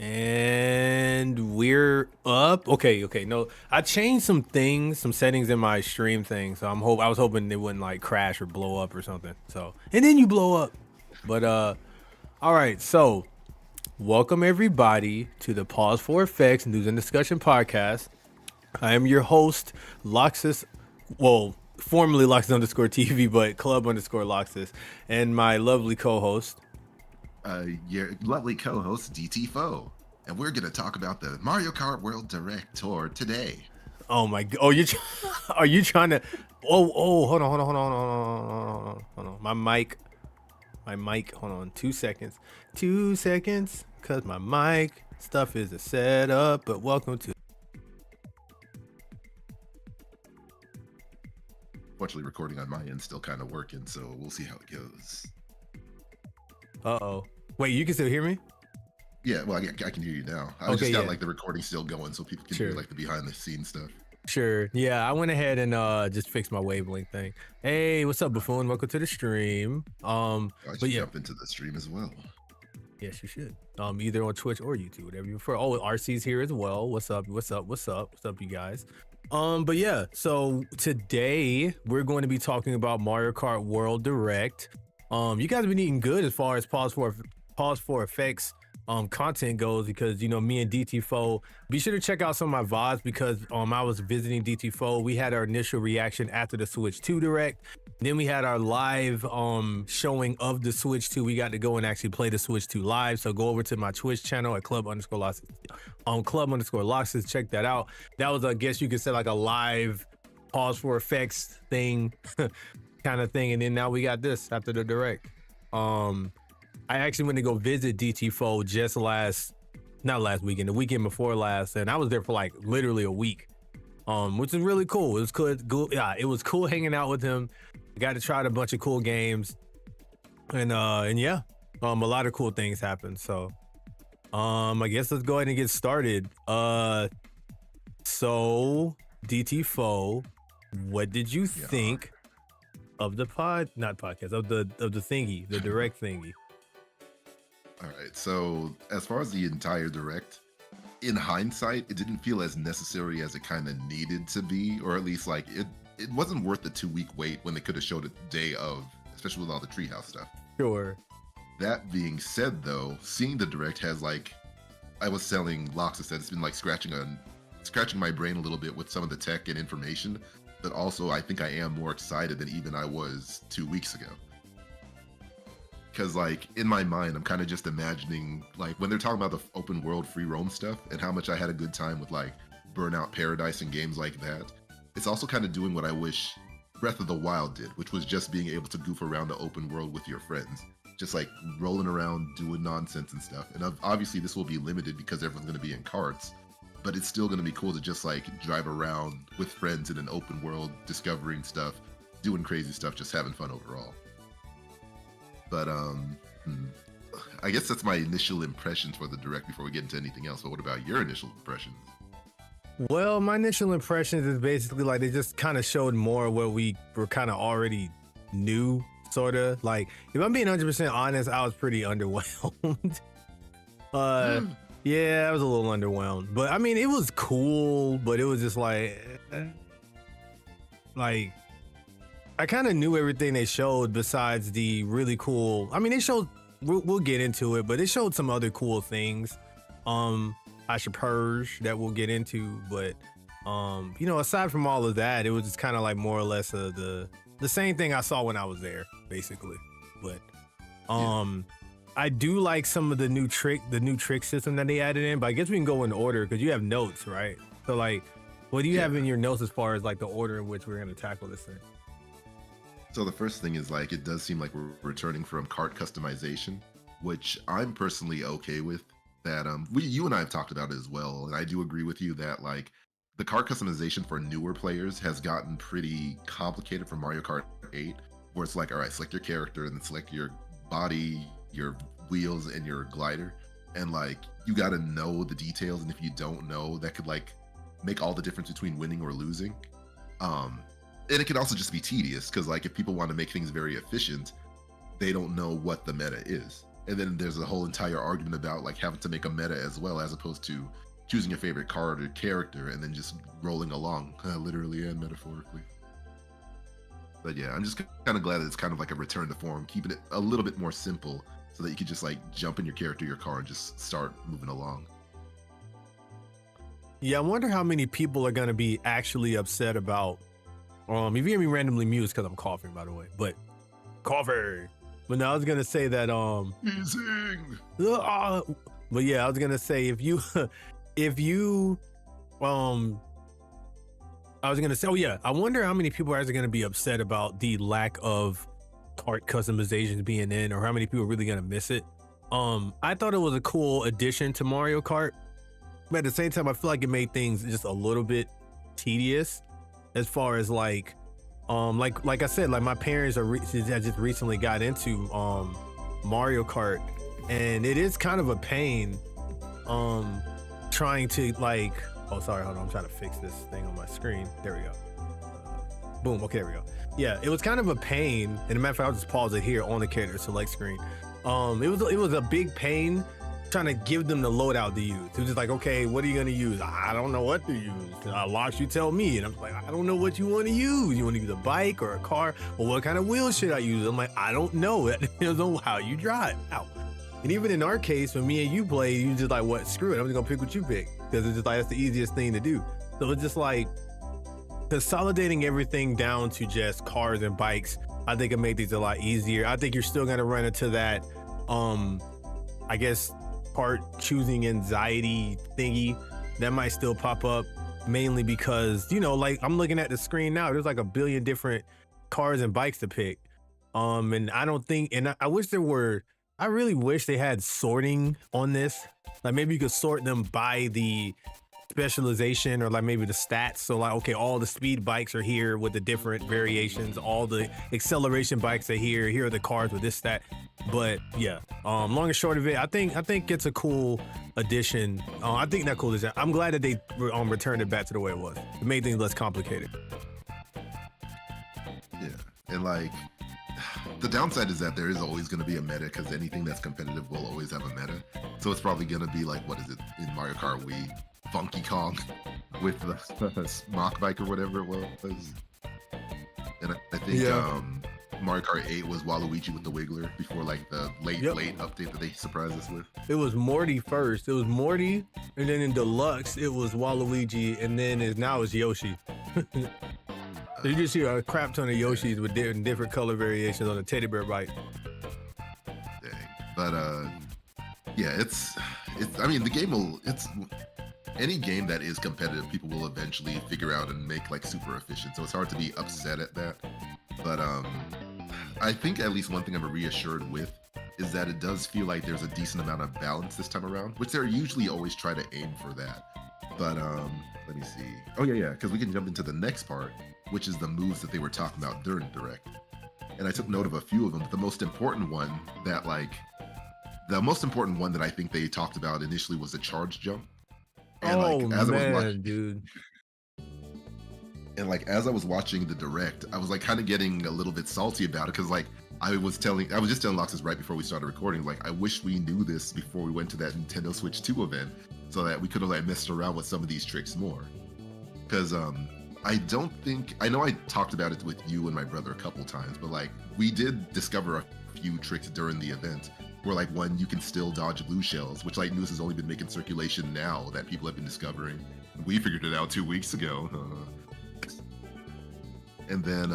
And we're up. Okay. No, I changed some things, some settings in my stream thing. So I was hoping it wouldn't like crash or blow up or something. So, and then you blow up. But all right. So, welcome everybody to the P4FX News and Discussion Podcast. I am your host, Loxus. Well, formerly Loxus_TV, but Club_Loxus, and my lovely co-host. Your lovely co-host DT Faux, and we're gonna talk about the Mario Kart World Direct Tour today. Oh my! Oh, are you trying to? Oh! Hold on. My mic. Hold on. 2 seconds. 2 seconds. Cause my mic stuff is a setup. But welcome to. Fortunately, recording on my end still kind of working, so we'll see how it goes. Wait, you can still hear me? Yeah, well, I can hear you now. I just got like the recording still going, so people can hear like the behind the scenes stuff. Sure. Yeah, I went ahead and just fixed my wavelength thing. Hey, what's up, Buffoon? Welcome to the stream. I should jump into the stream as well. Yes, you should. Either on Twitch or YouTube, whatever you prefer. Oh, RC's here as well. What's up, you guys? But yeah, so today we're going to be talking about Mario Kart World Direct. You guys have been eating good as far as P4FX content goes, because me and DT Faux, be sure to check out some of my VODs, because I was visiting DT Faux. We had our initial reaction after the Switch 2 Direct. Then we had our live showing of the Switch 2. We got to go and actually play the Switch 2 live. So go over to my Twitch channel at Club_Loxus. Club_Loxus, check that out. That was, I guess you could say, like a live P4FX thing kind of thing. And then now we got this after the Direct. I actually went to go visit DT Faux just not last weekend, the weekend before last, and I was there for like literally a week, which is really cool. It was cool. Yeah, it was cool hanging out with him. I got to try a bunch of cool games, and yeah, a lot of cool things happened. So, I guess let's go ahead and get started. So DT Faux, what did you think of the of the thingy, the Direct thingy? All right, so as far as the entire Direct, in hindsight, it didn't feel as necessary as it kind of needed to be, or at least like it wasn't worth the 2-week wait when they could have showed it the day of, especially with all the treehouse stuff. Sure. That being said, though, seeing the Direct has, like, I was telling Loxus that it's been like scratching my brain a little bit with some of the tech and information, but also I think I am more excited than even I was 2 weeks ago. Because, like, in my mind, I'm kind of just imagining, like, when they're talking about the open world free roam stuff and how much I had a good time with, like, Burnout Paradise and games like that, it's also kind of doing what I wish Breath of the Wild did, which was just being able to goof around the open world with your friends. Just, like, rolling around, doing nonsense and stuff. And obviously, this will be limited because everyone's going to be in carts, but it's still going to be cool to just, like, drive around with friends in an open world, discovering stuff, doing crazy stuff, just having fun overall. But I guess that's my initial impressions for the Direct before we get into anything else. But what about your initial impressions? Well, my initial impressions is basically like they just kind of showed more what we were kind of already knew, sort of. Like, if I'm being 100% honest, I was pretty underwhelmed. Yeah, I was a little underwhelmed. But I mean, it was cool, but it was just like I kind of knew everything they showed besides the really cool. I mean, they showed, we'll get into it, but it showed some other cool things. I should purge that we'll get into, but aside from all of that, it was just kind of like more or less the same thing I saw when I was there, basically. But I do like some of the new trick system that they added in, but I guess we can go in order because you have notes, right? So like, what do you have in your notes as far as like the order in which we're going to tackle this thing? So the first thing is, like, it does seem like we're returning from kart customization, which I'm personally okay with. That you and I have talked about it as well, and I do agree with you that, like, the kart customization for newer players has gotten pretty complicated for Mario Kart 8, where it's like, all right, select your character and then select your body, your wheels, and your glider, and like you got to know the details, and if you don't know, that could like make all the difference between winning or losing. And it can also just be tedious because, like, if people want to make things very efficient, they don't know what the meta is. And then there's a whole entire argument about like having to make a meta as well, as opposed to choosing your favorite card or character and then just rolling along, literally and metaphorically. But yeah, I'm just kind of glad that it's kind of like a return to form, keeping it a little bit more simple so that you can just like jump in your character, your car, and just start moving along. Yeah, I wonder how many people are going to be actually upset about, if you hear me randomly mute, because I'm coughing, by the way, but coughing. But no, I was going to say that, Amazing. But yeah, I was going to say, I was going to say, I wonder how many people are actually going to be upset about the lack of Kart customizations being in, or how many people are really going to miss it. I thought it was a cool addition to Mario Kart, but at the same time, I feel like it made things just a little bit tedious as far as like I said, like my parents I just recently got into Mario Kart, and it is kind of a pain trying to like, oh sorry, hold on, I'm trying to fix this thing on my screen. There we go. Boom. Okay, there we go. Yeah, it was kind of a pain. And as a matter of fact, I'll just pause it here on the character select screen. It was a big pain trying to give them the loadout to use. It was just like, okay, what are you gonna use? I don't know what to use. Lox, you tell me. And I'm like, I don't know what you want to use. You want to use a bike or a car? Or what kind of wheels should I use? I'm like, I don't know. It depends on how you drive. Ow. And even in our case, when me and you played, you just like, what? Screw it. I'm just gonna pick what you pick, because it's just like that's the easiest thing to do. So it's just like consolidating everything down to just cars and bikes. I think it made things a lot easier. I think you're still gonna run into that, I guess, part choosing anxiety thingy that might still pop up, mainly because, you know, like I'm looking at the screen now, there's like a billion different cars and bikes to pick. And I don't think, and I wish there were, I really wish they had sorting on this. Like maybe you could sort them by the specialization, or like maybe the stats. So like, okay, all the speed bikes are here with the different variations, all the acceleration bikes are here are the cars with this stat. But yeah, long and short of it, I think it's a cool addition. I think that cool addition. I'm glad that they returned it back to the way it was. It made things less complicated. Yeah, and like the downside is that there is always going to be a meta, because anything that's competitive will always have a meta. So it's probably going to be like, what is it in Mario Kart Wii? Funky Kong with the mock bike or whatever it was. And I think Mario Kart 8 was Waluigi with the Wiggler before like the late update that they surprised us with. It was Morty first. It was Morty, and then in Deluxe it was Waluigi, and then now it's Yoshi. So you just hear a crap ton of Yoshis with different color variations on a teddy bear bike. Dang. But yeah, it's I mean, the game will, any game that is competitive, people will eventually figure out and make like super efficient. So it's hard to be upset at that. But I think at least one thing I'm reassured with is that it does feel like there's a decent amount of balance this time around, which they're usually always try to aim for that. But let me see. Oh yeah, because we can jump into the next part, which is the moves that they were talking about during Direct. And I took note of a few of them, but the most important one that I think they talked about initially was the charge jump. And dude. And like as I was watching the Direct, I was like kind of getting a little bit salty about it, because like I was just telling Loxus right before we started recording, like I wish we knew this before we went to that Nintendo Switch 2 event, so that we could have like messed around with some of these tricks more. Because I know I talked about it with you and my brother a couple times, but like we did discover a few tricks during the event where like one, you can still dodge blue shells, which like news has only been making circulation now that people have been discovering. We figured it out 2 weeks ago. And then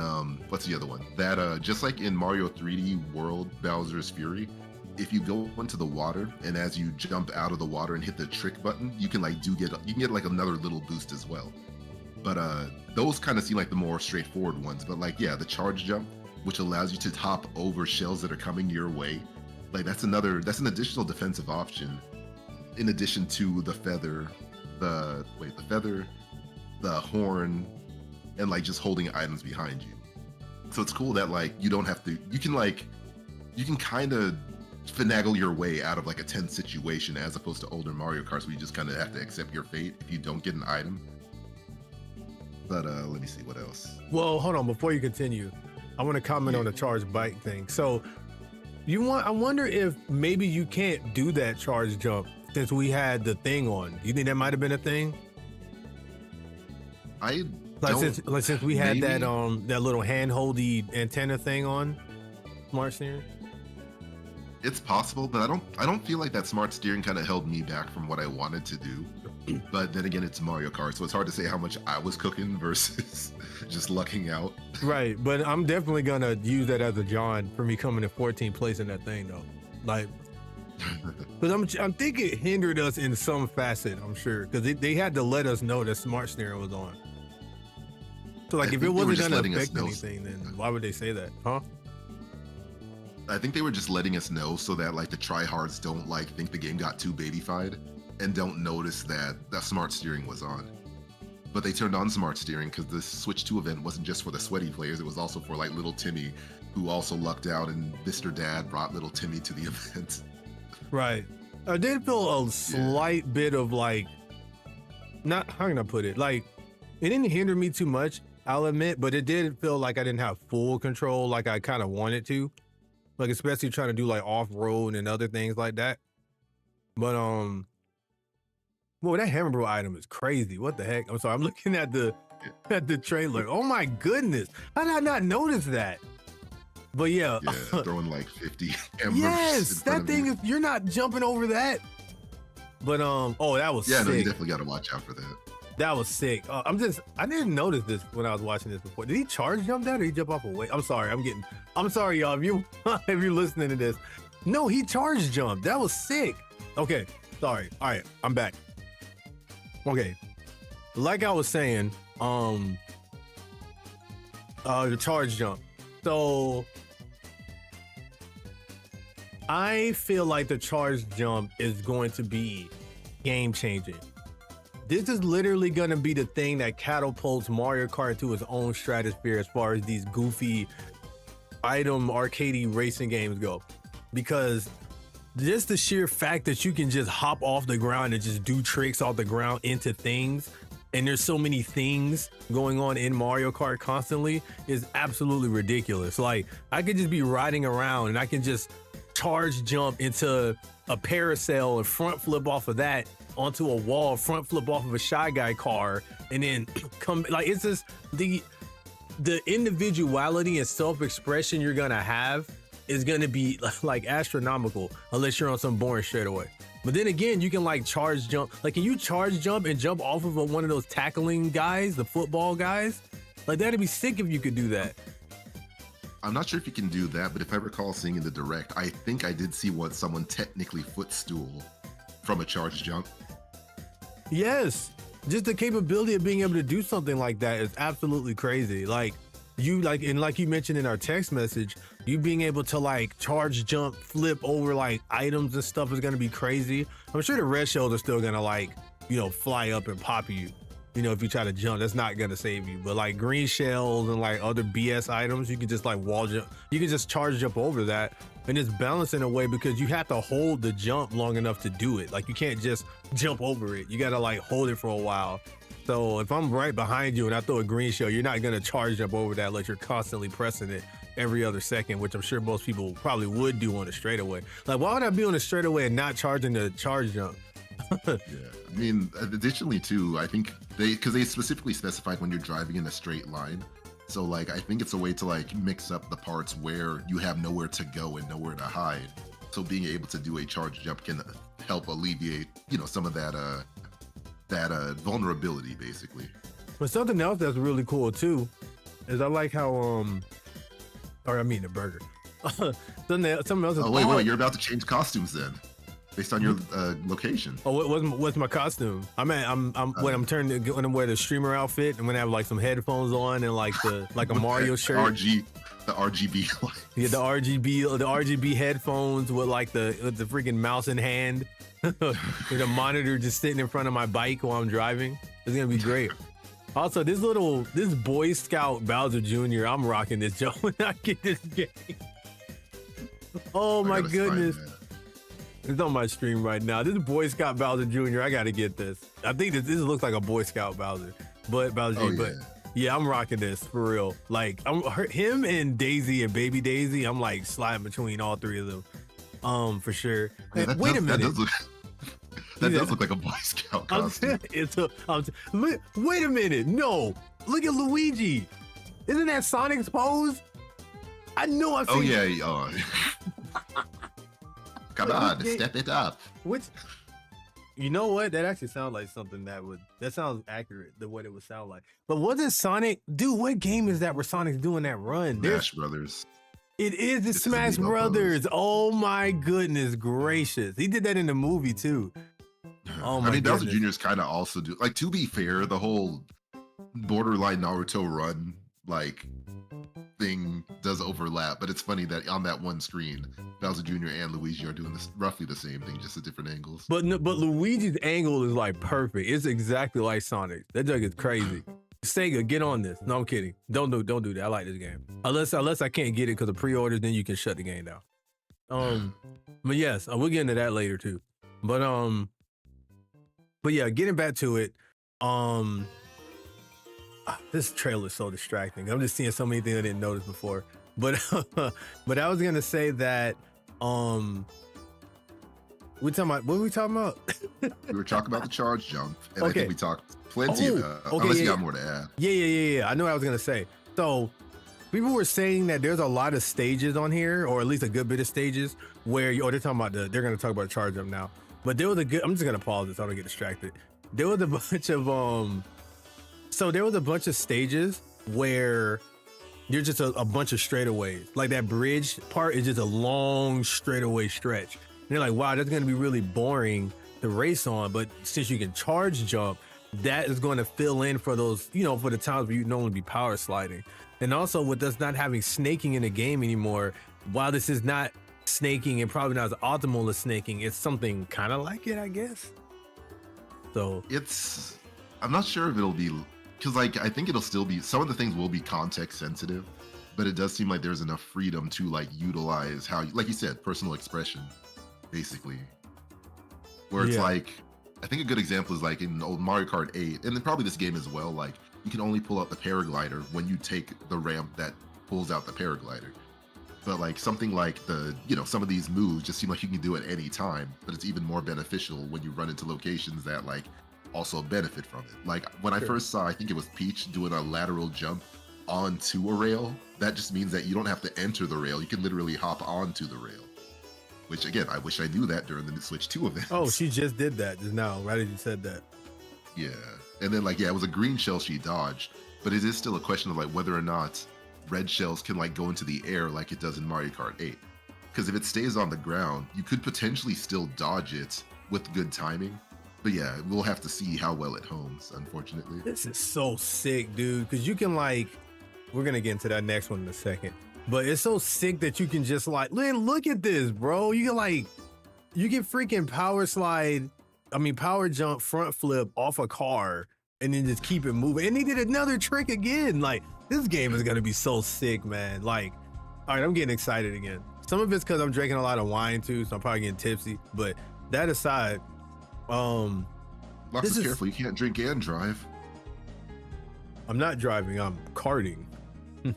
what's the other one? That just like in Mario 3D World Bowser's Fury, if you go into the water and as you jump out of the water and hit the trick button, you can get like another little boost as well. But those kind of seem like the more straightforward ones. But like, yeah, the charge jump, which allows you to hop over shells that are coming your way, like that's an additional defensive option, in addition to the feather, the horn, and like just holding items behind you. So it's cool that like you don't have to, you can kind of finagle your way out of like a tense situation, as opposed to older Mario Karts where you just kind of have to accept your fate if you don't get an item. But let me see what else. Well, hold on, before you continue, I want to comment on the charge bike thing. So I wonder if maybe you can't do that charge jump since we had the thing on. You think that might have been a thing? I Like don't. since we had Maybe that little handholdy antenna thing on smart steering. it's possible, but I don't feel like that smart steering kind of held me back from what I wanted to do. But then again, it's Mario Kart, so it's hard to say how much I was cooking versus just lucking out. Right, but I'm definitely gonna use that as a John for me coming in 14th place in that thing though. Like, because I'm thinking it hindered us in some facet. I'm sure because they had to let us know that smart steering was on. So like, I if think it they were wasn't just gonna letting us affect know. anything, then why would they say that, huh? I think they were just letting us know so that like the tryhards don't like think the game got too babyfied and don't notice that that smart steering was on. But they turned on smart steering because the Switch 2 event wasn't just for the sweaty players, it was also for like little Timmy, who also lucked out, and Mr. Dad brought little Timmy to the event. Right. I did feel a slight bit of like, not, how can I put it? Like, it didn't hinder me too much, I'll admit, but it did feel like I didn't have full control like I kind of wanted to. Like, especially trying to do like off-road and other things like that. But, well, that Hammer Bro item is crazy. What the heck? I'm sorry, I'm looking at the trailer. Oh my goodness. How did I not notice that? But yeah. Yeah, throwing like 50 embers. Yes, that thing is, you're not jumping over that. But oh, that was sick. No, you definitely got to watch out for that. That was sick. I didn't notice this when I was watching this before. Did he charge jump that or he jump off a weight? I'm sorry, y'all. If you're listening to this, no, he charge jumped. That was sick. Okay, sorry. All right, I'm back. Okay, like I was saying, the charge jump. So I feel like the charge jump is going to be game changing. This is literally going to be the thing that catapults Mario Kart to its own stratosphere as far as these goofy item arcadey racing games go. Because just the sheer fact that you can just hop off the ground and just do tricks off the ground into things, and there's so many things going on in Mario Kart constantly, is absolutely ridiculous. Like, I could just be riding around and I can just charge jump into a parasail and front flip off of that onto a wall, front flip off of a Shy Guy car, and then come, like, it's just the individuality and self-expression you're gonna have is gonna be like astronomical unless you're on some boring straightaway. But then again, you can like charge jump. Like, can you charge jump and jump off of one of those tackling guys, the football guys? Like, that'd be sick if you could do that. I'm not sure if you can do that, but if I recall seeing in the direct, I think I did see someone technically footstool from a charge jump. Yes, just the capability of being able to do something like that is absolutely crazy. Like, you mentioned in our text message, you being able to like charge jump, flip over like items and stuff is gonna be crazy. I'm sure the red shells are still gonna like, fly up and pop you. If you try to jump, that's not gonna save you. But like green shells and like other BS items, you can just like wall jump. You can just charge jump over that, and it's balanced in a way because you have to hold the jump long enough to do it. Like, you can't just jump over it. You gotta like hold it for a while. So if I'm right behind you and I throw a green shell, you're not gonna charge jump over that unless you're constantly pressing it every other second, which I'm sure most people probably would do on a straightaway. Like, why would I be on a straightaway and not charging the charge jump? Yeah, I mean, additionally too, I think because they specifically specified when you're driving in a straight line. So like, I think it's a way to like mix up the parts where you have nowhere to go and nowhere to hide. So being able to do a charge jump can help alleviate, some of that vulnerability, basically. But something else that's really cool too is I like how the burger. something else. Oh wait, you're about to change costumes then, based on your location. Oh, what's my costume? When I'm wear the streamer outfit, I'm gonna have like some headphones on and like a Mario shirt. The RGB lights. Yeah, the RGB headphones with like the freaking mouse in hand, with a monitor just sitting in front of my bike while I'm driving. It's gonna be great. Also, this Boy Scout Bowser Jr., I'm rocking this, Joe, when I get this game. Oh my goodness. It's on my stream right now. This is Boy Scout Bowser Jr. I gotta get this. I think this looks like a Boy Scout Bowser. But Bowser, oh, but yeah. Yeah, I'm rocking this for real. Like him and Daisy and Baby Daisy, I'm like sliding between all three of them. For sure. Yeah, Wait a minute. That does look like a Boy Scout costume. Wait a minute. No, look at Luigi. Isn't that Sonic's pose? I know I've seen. Oh yeah. Come on, step it up. Which, you know what? That actually sounds like something that sounds accurate, the what it would sound like. But wasn't Sonic, dude, what game is that where Sonic's doing that run? Smash Brothers. It is the Smash Brothers. Oh my goodness gracious. He did that in the movie too. Oh my goodness. Bowser Jr. is kind of also like, to be fair, the whole borderline Naruto run like thing does overlap, but it's funny that on that one screen, Bowser Jr. and Luigi are doing this roughly the same thing, just at different angles. But Luigi's angle is like perfect. It's exactly like Sonic. That jug is crazy. Sega, get on this. No, I'm kidding. Don't do that. I like this game. Unless I can't get it because of pre-orders, then you can shut the game down. But yes, we'll get into that later too. But yeah, getting back to it. This trailer is so distracting. I'm just seeing so many things I didn't notice before. But I was gonna say that we talking about what were we talking about? We were talking about the charge jump, and okay. I think we talked plenty about okay, unless you got more to add. Yeah. I know what I was gonna say. So people were saying that there's a lot of stages on here, or at least a good bit of stages where they're talking about they're gonna talk about the charge jump now. But there was I'm just gonna pause this so I don't get distracted. There was a bunch of so there was a bunch of stages where there's just a bunch of straightaways. Like that bridge part is just a long straightaway stretch. And they're like, wow, that's gonna be really boring to race on. But since you can charge jump, that is going to fill in for those, for the times where you normally be power sliding. And also with us not having snaking in the game anymore, while this is not snaking and probably not as optimal as snaking, it's something kind of like it, I guess. So I'm not sure if it'll be, because like I think it'll still be, some of the things will be context sensitive, but it does seem like there's enough freedom to like utilize how, like you said, personal expression, basically. Where it's like, I think a good example is like in old Mario Kart 8, and then probably this game as well, like you can only pull out the paraglider when you take the ramp that pulls out the paraglider. But like something like some of these moves just seem like you can do at any time, but it's even more beneficial when you run into locations that like also benefit from it. Like when I first saw, I think it was Peach doing a lateral jump onto a rail, that just means that you don't have to enter the rail. You can literally hop onto the rail. Which again, I wish I knew that during the Switch 2 event. Oh, she just did that just now, right as you said that. Yeah. And then it was a green shell she dodged, but it is still a question of like whether or not red shells can like go into the air like it does in Mario Kart 8. Because if it stays on the ground, you could potentially still dodge it with good timing. But yeah, we'll have to see how well it homes, unfortunately. This is so sick, dude, because you can we're going to get into that next one in a second. But it's so sick that you can just look at this, bro. You can you can freaking power jump front flip off a car and then just keep it moving. And he did another trick again. This game is gonna be so sick, man. All right, I'm getting excited again. Some of it's because I'm drinking a lot of wine too, so I'm probably getting tipsy. But that aside, Lux is careful. You can't drink and drive. I'm not driving. I'm karting.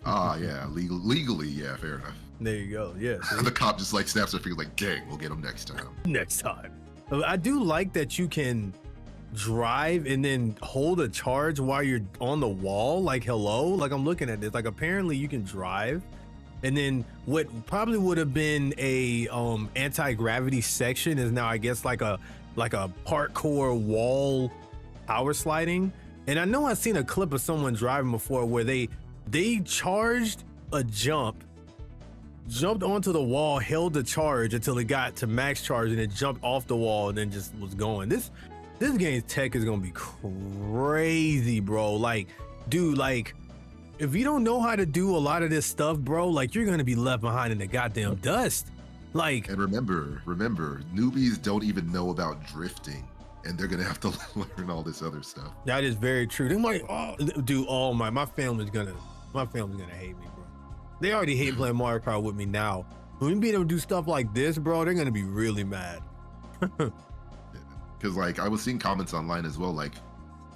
Yeah, legally, yeah, fair enough. There you go. Yeah. The cop just snaps their fingers dang, we'll get him next time. Next time. I do like that you can drive and then hold a charge while you're on the wall. Hello? I'm looking at this. Apparently you can drive, and then what probably would have been a anti-gravity section is now I guess like a parkour wall power sliding. And I know I've seen a clip of someone driving before where they charged a jumped onto the wall, held the charge until it got to max charge, and it jumped off the wall and then just was going. This game's tech is gonna be crazy, bro. Dude, if you don't know how to do a lot of this stuff, bro, you're gonna be left behind in the goddamn dust. And remember, newbies don't even know about drifting, and they're gonna have to learn all this other stuff. That is very true. They're my family's gonna hate me, bro. They already hate playing Mario Kart with me now. When we be able to do stuff like this, bro, they're gonna be really mad. Because I was seeing comments online as well,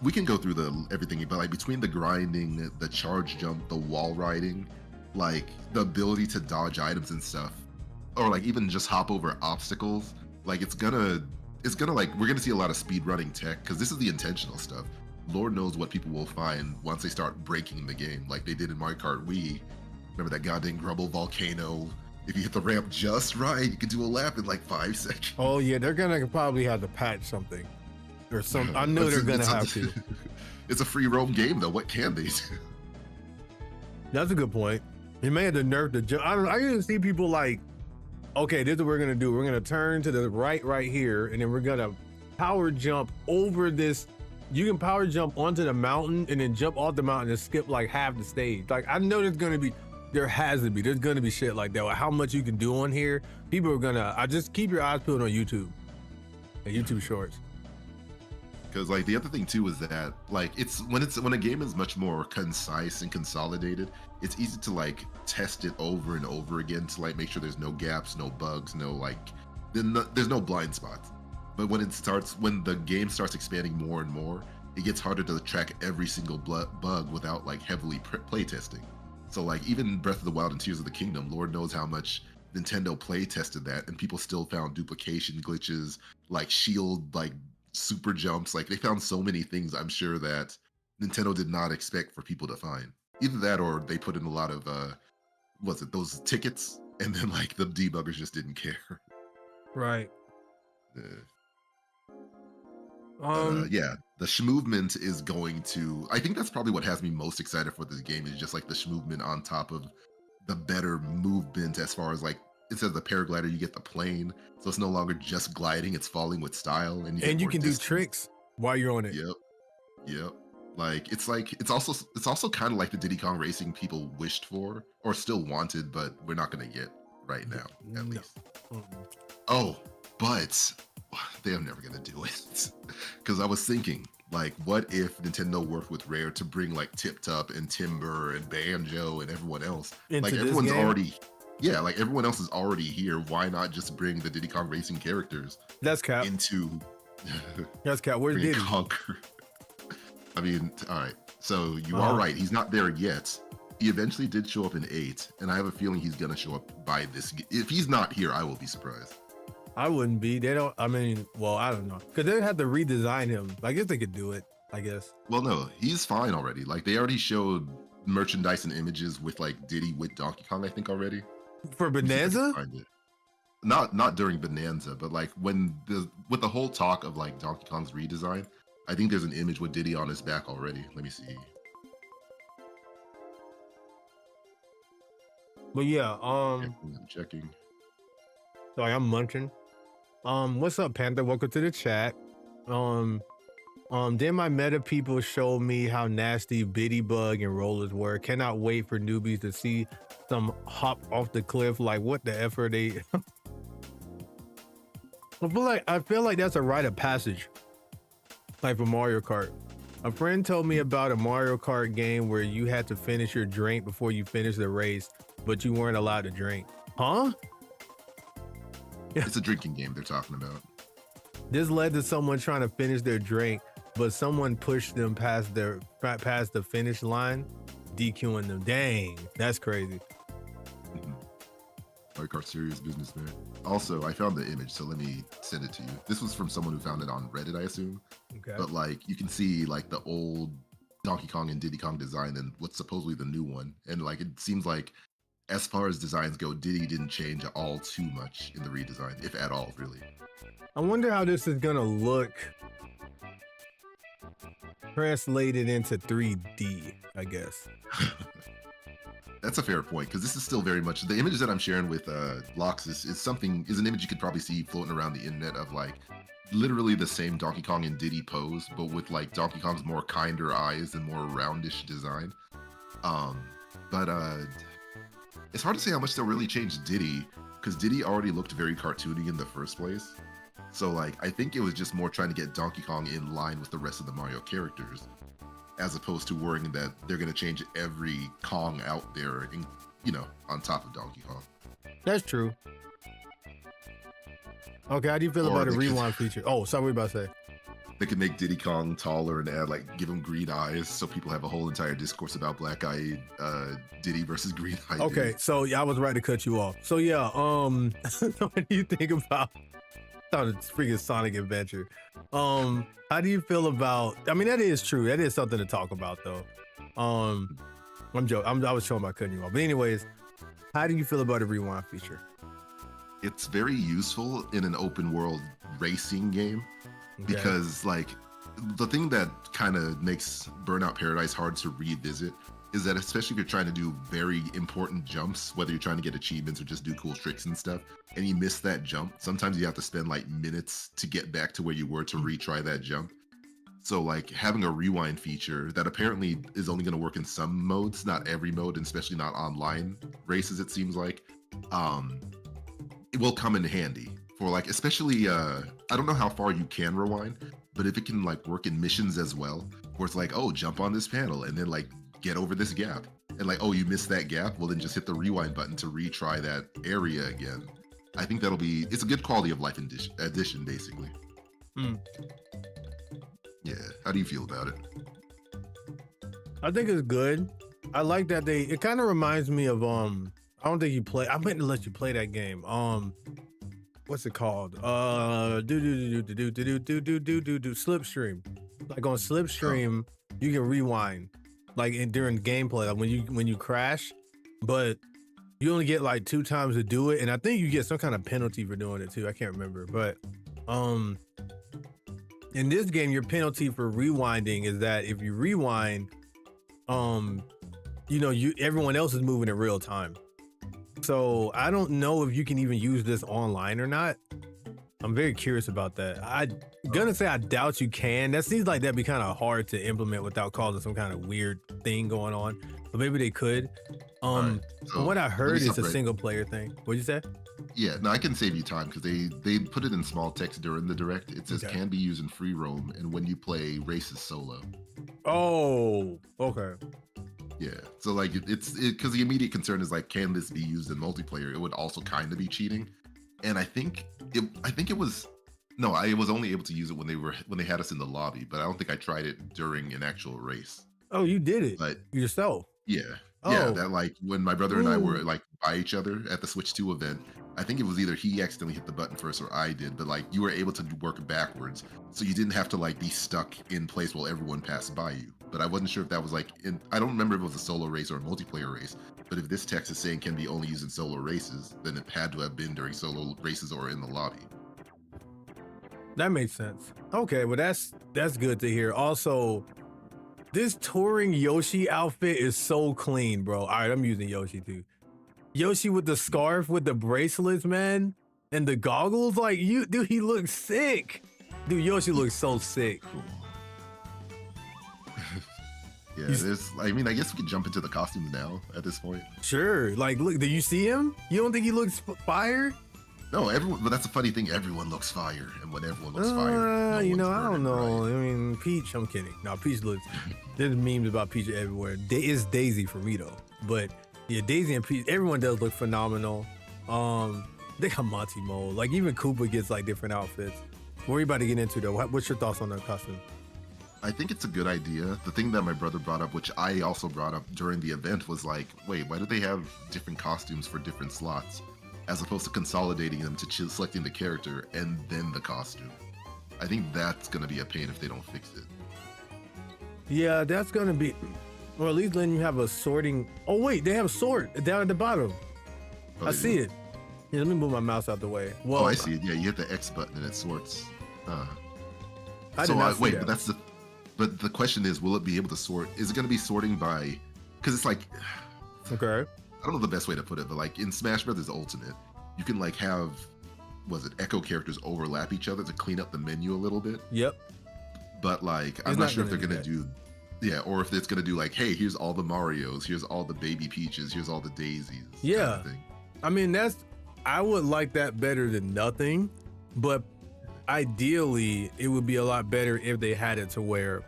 we can go through the everything, but like between the grinding, the charge jump, the wall riding, like the ability to dodge items and stuff, or like even just hop over obstacles, like it's gonna like we're gonna see a lot of speed running tech because this is the intentional stuff. Lord knows what people will find once they start breaking the game, like they did in Mario Kart Wii. Remember that goddamn Grumble volcano? If you hit the ramp just right, you can do a lap in like 5 seconds. Oh yeah, they're gonna probably have to patch something or some. I know they're gonna have to. It's a free roam game though. What can they do? That's a good point. You may have to nerf the jump. I even see people like, okay, this is what we're gonna do. We're gonna turn to the right here, and then we're gonna power jump over this. You can power jump onto the mountain and then jump off the mountain and skip like half the stage. Like I know there's gonna be, there's gonna be shit like that. Like how much you can do on here. People are gonna. I just keep your eyes peeled on YouTube, and YouTube Shorts. Because like the other thing too is that like when a game is much more concise and consolidated, it's easy to like test it over and over again to like make sure there's no gaps, no bugs, no like there's no blind spots. But when the game starts expanding more and more, it gets harder to track every single bug without like heavily play testing. So like even Breath of the Wild and Tears of the Kingdom, Lord knows how much Nintendo play tested that, and people still found duplication glitches, like shield, like super jumps. Like they found so many things I'm sure that Nintendo did not expect for people to find. Either that or they put in a lot of those tickets, and then like the debuggers just didn't care. Right. Yeah, the movement is going to. I think that's probably what has me most excited for this game is just like the movement on top of the better movement as far as like instead of the paraglider, you get the plane, so it's no longer just gliding; it's falling with style, and you can do tricks while you're on it. Yep. It's also kind of like the Diddy Kong Racing people wished for or still wanted, but we're not gonna get right now, at least. Oh, but they're never gonna do it because I was thinking, like, what if Nintendo worked with Rare to bring like Tip Top and Timber and Banjo and everyone else? Like everyone's already. Yeah, like everyone else is already here. Why not just bring the Diddy Kong Racing characters? That's cap. Into. That's cap. Where's Diddy? Conquer. I mean, all right. So you are right. He's not there yet. He eventually did show up in 8, and I have a feeling he's gonna show up by this. If he's not here, I will be surprised. I wouldn't be. They don't. I mean, well, I don't know, because they'd have to redesign him. I guess they could do it. I guess. Well, no, he's fine already. Like they already showed merchandise and images with like Diddy with Donkey Kong, I think already. For Bonanza? Not during Bonanza, but like with the whole talk of like Donkey Kong's redesign, I think there's an image with Diddy on his back already. Let me see. But yeah, I'm checking. Sorry, I'm munching. What's up, Panther? Welcome to the chat. Then my meta people showed me how nasty Biddy Bug and rollers were. Cannot wait for newbies to see some hop off the cliff. Like, what the F are they? I feel like that's a rite of passage, like for Mario Kart. A friend told me about a Mario Kart game where you had to finish your drink before you finished the race, but you weren't allowed to drink. Huh? It's a drinking game they're talking about. This led to someone trying to finish their drink, but someone pushed them past the finish line, DQing them. Dang, that's crazy. Mario Kart serious business, man. Also, I found the image, so let me send it to you. This was from someone who found it on Reddit, I assume. Okay. But like, you can see like the old Donkey Kong and Diddy Kong design and what's supposedly the new one. And like, it seems like as far as designs go, Diddy didn't change all too much in the redesign, if at all, really. I wonder how this is gonna look translated into 3D, I guess. That's a fair point, because this is still very much the image that I'm sharing with Lox is an image you could probably see floating around the internet of like literally the same Donkey Kong and Diddy pose, but with like Donkey Kong's more kinder eyes and more roundish design. But it's hard to say how much they'll really change Diddy, because Diddy already looked very cartoony in the first place. So like, I think it was just more trying to get Donkey Kong in line with the rest of the Mario characters, as opposed to worrying that they're going to change every Kong out there, on top of Donkey Kong. That's true. Okay, how do you feel about the rewind feature? Oh, sorry, what were you about to say? They could make Diddy Kong taller and add like give him green eyes, so people have a whole entire discourse about black eye Diddy versus green eye. Okay, Diddy. so yeah, I was right to cut you off. So yeah, what do you think about it's freaking Sonic Adventure? How do you feel about? I mean, that is true. That is something to talk about, though. I'm joking. I was showing my cutting you off, but anyways, how do you feel about a rewind feature? It's very useful in an open world racing game. Okay. Because like the thing that kind of makes Burnout Paradise hard to revisit is that especially if you're trying to do very important jumps, whether you're trying to get achievements or just do cool tricks and stuff, and you miss that jump, sometimes you have to spend like minutes to get back to where you were to retry that jump. So like having a rewind feature that apparently is only going to work in some modes, not every mode, and especially not online races, it seems like, it will come in handy. For like, especially, I don't know how far you can rewind, but if it can like work in missions as well, where it's like, oh, jump on this panel and then like get over this gap. And like, oh, you missed that gap? Well, then just hit the rewind button to retry that area again. I think it's a good quality of life addition, basically. Yeah. How do you feel about it? I think it's good. I like that it kind of reminds me of, I don't think you play, I meant to let you play that game. What's it called? Slipstream. Like on Slipstream, you can rewind, like during gameplay, like when you crash, but you only get like 2 times to do it, and I think you get some kind of penalty for doing it too. I can't remember, but in this game, your penalty for rewinding is that if you rewind, everyone else is moving in real time. So I don't know if you can even use this online or not. I'm very curious about that. I'm gonna say I doubt you can. That seems like that'd be kind of hard to implement without causing some kind of weird thing going on. But maybe they could. So what I heard is a single player thing. What'd you say? Yeah, no, I can save you time because they put it in small text during the direct. It says can be used in free roam and when you play races solo. Oh, okay. Yeah, so like it's because the immediate concern is like, can this be used in multiplayer? It would also kind of be cheating, and I was only able to use it when they had us in the lobby, but I don't think I tried it during an actual race. Oh, you did it, but yourself? Yeah, that like when my brother and I were like by each other at the Switch 2 event, I think it was either he accidentally hit the button first or I did, but like you were able to work backwards, so you didn't have to like be stuck in place while everyone passed by you. But I wasn't sure if that was like I don't remember if it was a solo race or a multiplayer race, but if this text is saying can be only used in solo races, then it had to have been during solo races or in the lobby. That makes sense. Okay, well that's good to hear. Also, this touring Yoshi outfit is so clean, bro. All right, I'm using Yoshi too. Yoshi with the scarf, with the bracelets, man, and the goggles. Like dude, he looks sick. Dude, Yoshi looks so sick. Cool. Yeah, I guess we could jump into the costumes now at this point. Sure. Like, look, do you see him? You don't think he looks fire? No, everyone. But that's the funny thing. Everyone looks fire, and when everyone looks fire, I don't know. Right? I mean, Peach. I'm kidding. No, Peach looks. There's memes about Peach everywhere. It's Daisy for me though. But yeah, Daisy and Peach. Everyone does look phenomenal. They got Monty mode. Like even Koopa gets like different outfits. What are you about to get into though? What's your thoughts on the costume? I think it's a good idea. The thing that my brother brought up, which I also brought up during the event, was like, wait, why do they have different costumes for different slots, as opposed to consolidating them to selecting the character and then the costume? I think that's going to be a pain if they don't fix it. Yeah, that's going to be, or at least letting you have a sorting. Oh wait, they have a sort down at the bottom. I see it. Yeah, let me move my mouse out the way. Well, I see it. Yeah, you hit the X button and it sorts. But the question is, will it be able to sort? Is it going to be sorting by? Because it's like, okay, I don't know the best way to put it, but like in Smash Brothers Ultimate, you can like have, Echo characters overlap each other to clean up the menu a little bit. Yep. But like, I'm not sure if they're going to do, or if it's going to do like, hey, here's all the Marios, here's all the baby Peaches, here's all the Daisies. Yeah. Kind of thing. I mean, I would like that better than nothing, but ideally it would be a lot better if they had it to where,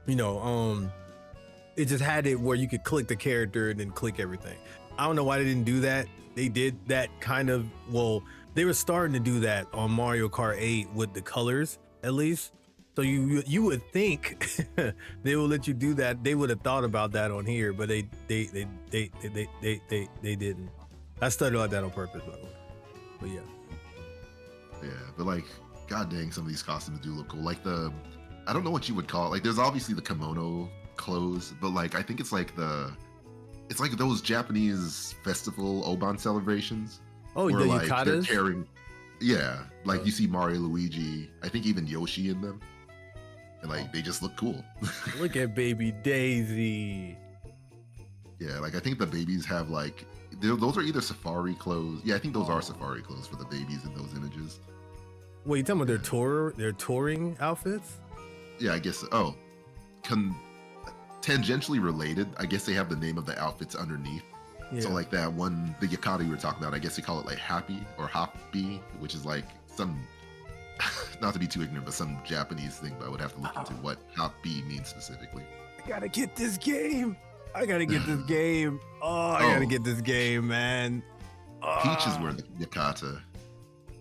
it just had it where you could click the character and then click everything. I don't know why they didn't do that. They did that kind of, they were starting to do that on Mario Kart 8 with the colors, at least. So you would think they will let you do that. They would have thought about that on here, but they didn't. I studied like that on purpose, by the way. But yeah. Yeah, but like, god dang, some of these costumes do look cool. Like I don't know what you would call it. Like, there's obviously the kimono clothes, but like, I think it's like those Japanese festival Oban celebrations. Oh, where, the like, they're yukatas? carrying, yeah, like you see Mario, Luigi, I think even Yoshi in them, and like they just look cool. Look at baby Daisy. Yeah, like I think the babies have like those are either safari clothes. Yeah, I think those are safari clothes for the babies in those images. Wait, you talking about their touring outfits? Yeah, I guess. Oh, tangentially related. I guess they have the name of the outfits underneath. Yeah. So like that one, the yukata you were talking about, I guess they call it like happy or hoppy, which is like some, not to be too ignorant, but some Japanese thing. But I would have to look into what hoppy means specifically. I gotta get this game. I gotta get this game. Oh, I gotta get this game, man. Peach is wearing the yukata.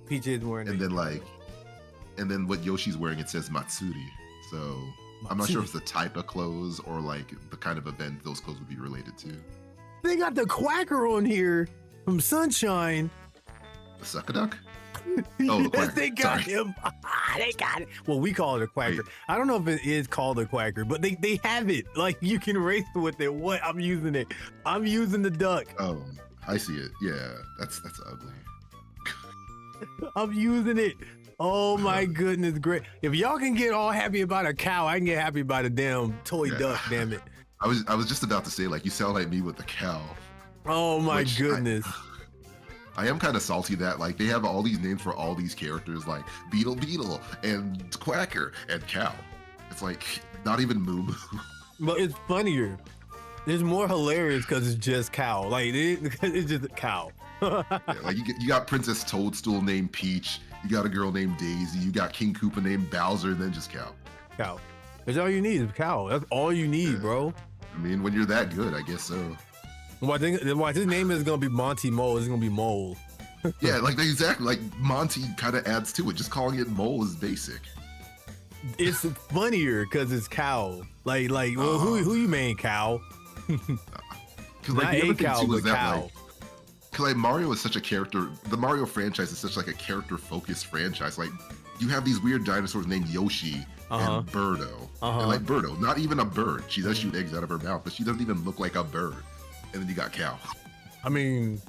Peach is wearing and then what Yoshi's wearing, it says Matsuri. So I'm not sure if it's the type of clothes or like the kind of event those clothes would be related to. They got the Quacker on here from Sunshine. The Suckaduck? Oh, the Quacker. They got Sorry. him. They got it. Well, we call it a Quacker. Wait. I don't know if it is called a Quacker, but they have it. Like, you can race with it. What? I'm using it. I'm using the duck. Oh, I see it. Yeah, that's ugly. I'm using it. Oh my goodness, great. If y'all can get all happy about a cow, I can get happy about a damn toy duck, damn it. I was just about to say, like, you sound like me with the cow. Oh my goodness. I am kind of salty that like they have all these names for all these characters, like Beetle and Quacker and Cow. It's like not even Moo Moo. But it's funnier. It's more hilarious because it's just cow. Like it's just a cow. Yeah, like you got Princess Toadstool named Peach. You got a girl named Daisy. You got King Koopa named Bowser, and then just Cow. Cow. That's all you need is cow. That's all you need, bro. I mean, when you're that good, I guess so. Well, I think his name is gonna be Monty Mole. It's gonna be Mole. Yeah, like exactly. Like Monty kind of adds to it. Just calling it Mole is basic. It's funnier because it's cow. Like, well, who you main cow? Because like Not the a other thing cow, too but is that cow. like, because like Mario is such a character. The Mario franchise is such like a character-focused franchise. Like you have these weird dinosaurs named Yoshi and Birdo, and like Birdo, not even a bird. She does shoot eggs out of her mouth, but she doesn't even look like a bird. And then you got Cow. I mean,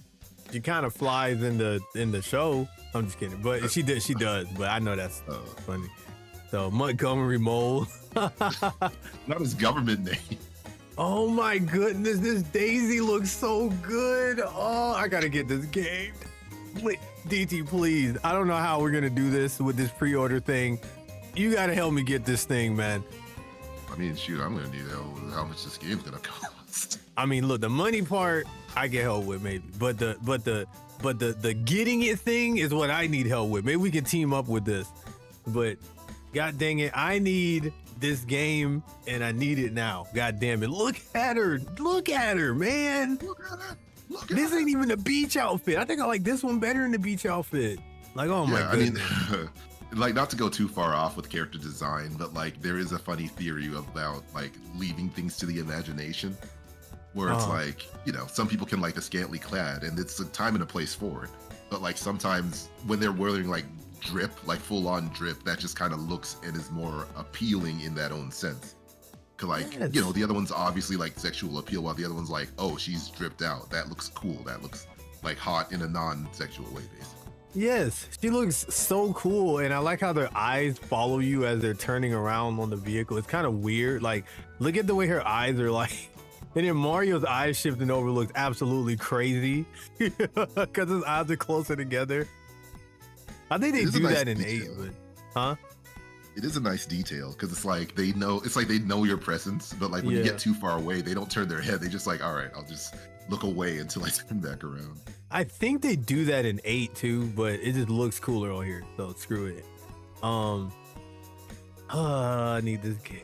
she kind of flies in the show. I'm just kidding, but she does. But I know that's funny. So Montgomery Mole. Not his government name. Oh my goodness, this Daisy looks so good. Oh, I gotta get this game. DT, please. I don't know how we're gonna do this with this pre-order thing. You gotta help me get this thing, man. I mean, shoot, I'm gonna need how much this game's gonna cost. I mean, look, the money part I get help with maybe, but the getting it thing is what I need help with. Maybe we can team up with this. But god dang it, I need this game and I need it now. God damn it. Look at her, man. Look at it. Look at This it. ain't even a beach outfit. I think I like this one better than the beach outfit. Like, oh my goodness. I mean, like not to go too far off with character design, but like there is a funny theory about like leaving things to the imagination, where it's like, you know, some people can like the scantily clad, and it's a time and a place for it. But like sometimes when they're wearing like drip, like full on drip, that just kind of looks and is more appealing in that own sense. Cause like, you know, the other one's obviously like sexual appeal, while the other one's like, oh, she's dripped out. That looks cool. That looks like hot in a non-sexual way, basically. Yes, she looks so cool, and I like how their eyes follow you as they're turning around on the vehicle. It's kind of weird. Like, look at the way her eyes are like, and then Mario's eyes shifting over looks absolutely crazy because his eyes are closer together. I think they do that in 8, but it is a nice detail because it's like they know your presence, but like when you get too far away, they don't turn their head. They just like, all right, I'll just look away until I turn back around. I think they do that in 8 too, but it just looks cooler on here, so screw it. I need this game.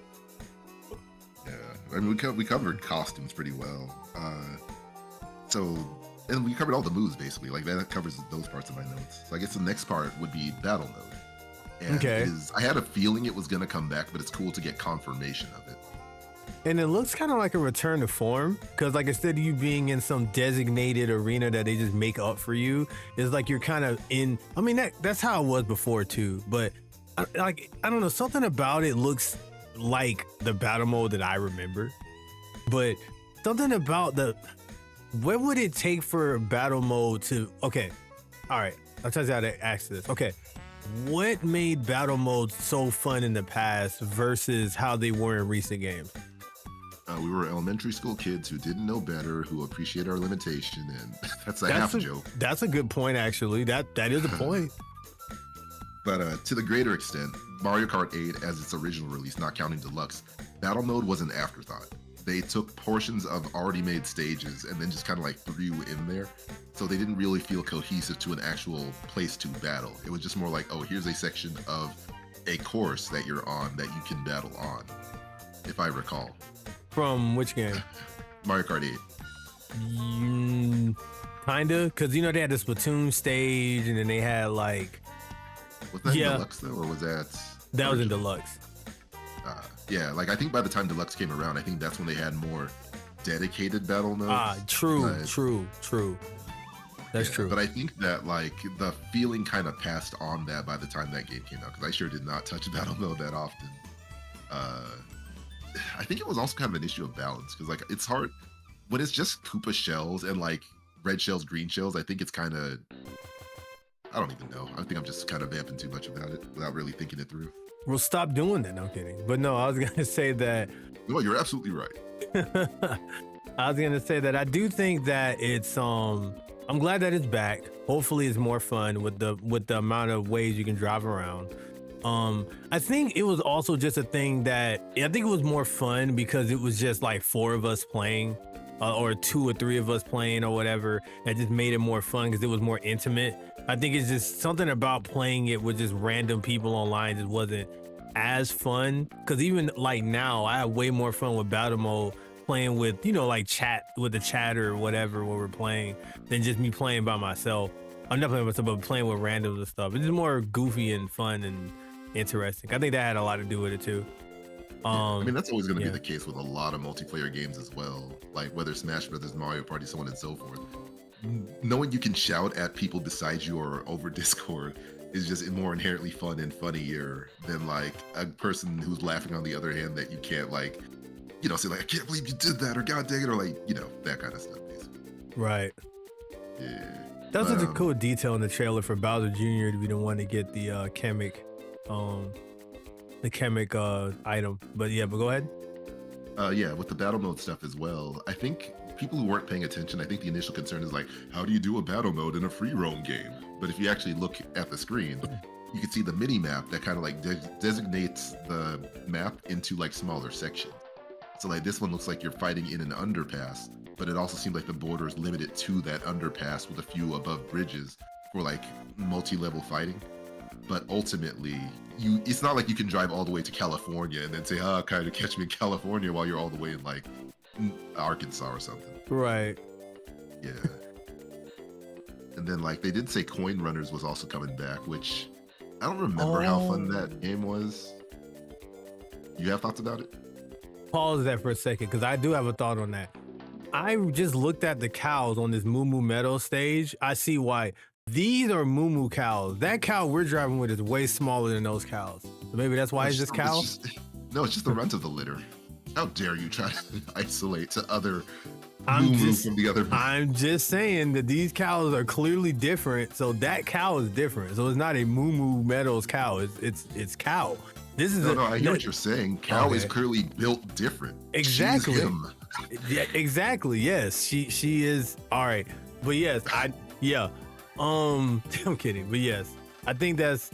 Yeah, I mean we covered costumes pretty well. And we covered all the moves basically. Like that covers those parts of my notes. So I guess the next part would be battle mode. And Okay. I had a feeling it was going to come back, but it's cool to get confirmation of it. And it looks kind of like a return to form, because like instead of you being in some designated arena that they just make up for you, it's like you're kind of in. I mean, that's how it was before too. But I don't know, something about it looks like the battle mode that I remember. But something about what would it take for battle mode to? Okay, all right. I'll tell you how to ask this. Okay, what made battle modes so fun in the past versus how they were in recent games? We were elementary school kids who didn't know better, who appreciate our limitation, and that's half joke. That's a good point, actually. That is a point. But to the greater extent, Mario Kart 8, as its original release, not counting Deluxe, battle mode was an afterthought. They took portions of already made stages and then just kind of like threw in there. So they didn't really feel cohesive to an actual place to battle. It was just more like, oh, here's a section of a course that you're on that you can battle on, if I recall. From which game? Mario Kart 8. Kinda, because you know they had the Splatoon stage, and then they had like. Was that in Deluxe though, or was that? That was in Deluxe. Yeah, like I think by the time Deluxe came around, I think that's when they had more dedicated battle modes. True. That's true. But I think that like the feeling kind of passed on that by the time that game came out, because I sure did not touch battle mode that often. I think it was also kind of an issue of balance, because like it's hard when it's just Koopa shells and like red shells, green shells. I think it's kind of, I don't even know. I think I'm just kind of vamping too much about it without really thinking it through. Well, stop doing that. No, I'm kidding. But no, I was gonna say that. No, you're absolutely right. I was gonna say that I do think that it's I'm glad that it's back. Hopefully, it's more fun with the amount of ways you can drive around. I think it was also just a thing that I think it was more fun because it was just like 4 of us playing, or 2 or 3 of us playing or whatever. That just made it more fun because it was more intimate. I think it's just something about playing it with just random people online just wasn't as fun. Because even like now, I have way more fun with battle mode playing with, you know, like chat with the chatter or whatever when we're playing than just me playing by myself. I'm not playing with myself, but playing with randoms and stuff. It's just more goofy and fun and interesting. I think that had a lot to do with it too. I mean, that's always going to be the case with a lot of multiplayer games as well, like whether Smash Brothers, Mario Party, so on and so forth. Knowing you can shout at people beside you or over Discord is just more inherently fun and funnier than like a person who's laughing on the other hand that you can't like, you know, say like, I can't believe you did that, or God dang it, or like, you know, that kind of stuff basically. Right. Yeah. That's such a cool detail in the trailer for Bowser Jr. to be the one to get the Chemic item. But yeah, but go ahead. Yeah, with the battle mode stuff as well, I think people who weren't paying attention, I think the initial concern is like, how do you do a battle mode in a free roam game? But if you actually look at the screen, you can see the mini map that kind of like designates the map into like smaller sections. So like this one looks like you're fighting in an underpass, but it also seems like the border is limited to that underpass with a few above bridges for like multi-level fighting. But ultimately, it's not like you can drive all the way to California and then say, kind of catch me in California while you're all the way in like Arkansas or something. Right. Yeah. And then like they did say Coin Runners was also coming back, which I don't remember how fun that game was. You have thoughts about it? Pause that for a second, because I do have a thought on that. I just looked at the cows on this Moo Moo Meadow stage. I see why. These are Moo Moo cows. That cow we're driving with is way smaller than those cows. So maybe that's why it's just cows. No, it's just the runt of the litter. How dare you try to isolate to other I'm Moo from the other? I'm just saying that these cows are clearly different. So that cow is different. So it's not a Moo Moo Meadows cow. It's cow. This is no, I hear what you're saying. Cow is clearly built different. Exactly. She's him. Yeah, exactly. Yes, she is. All right, but yes, I'm kidding, but yes, I think that's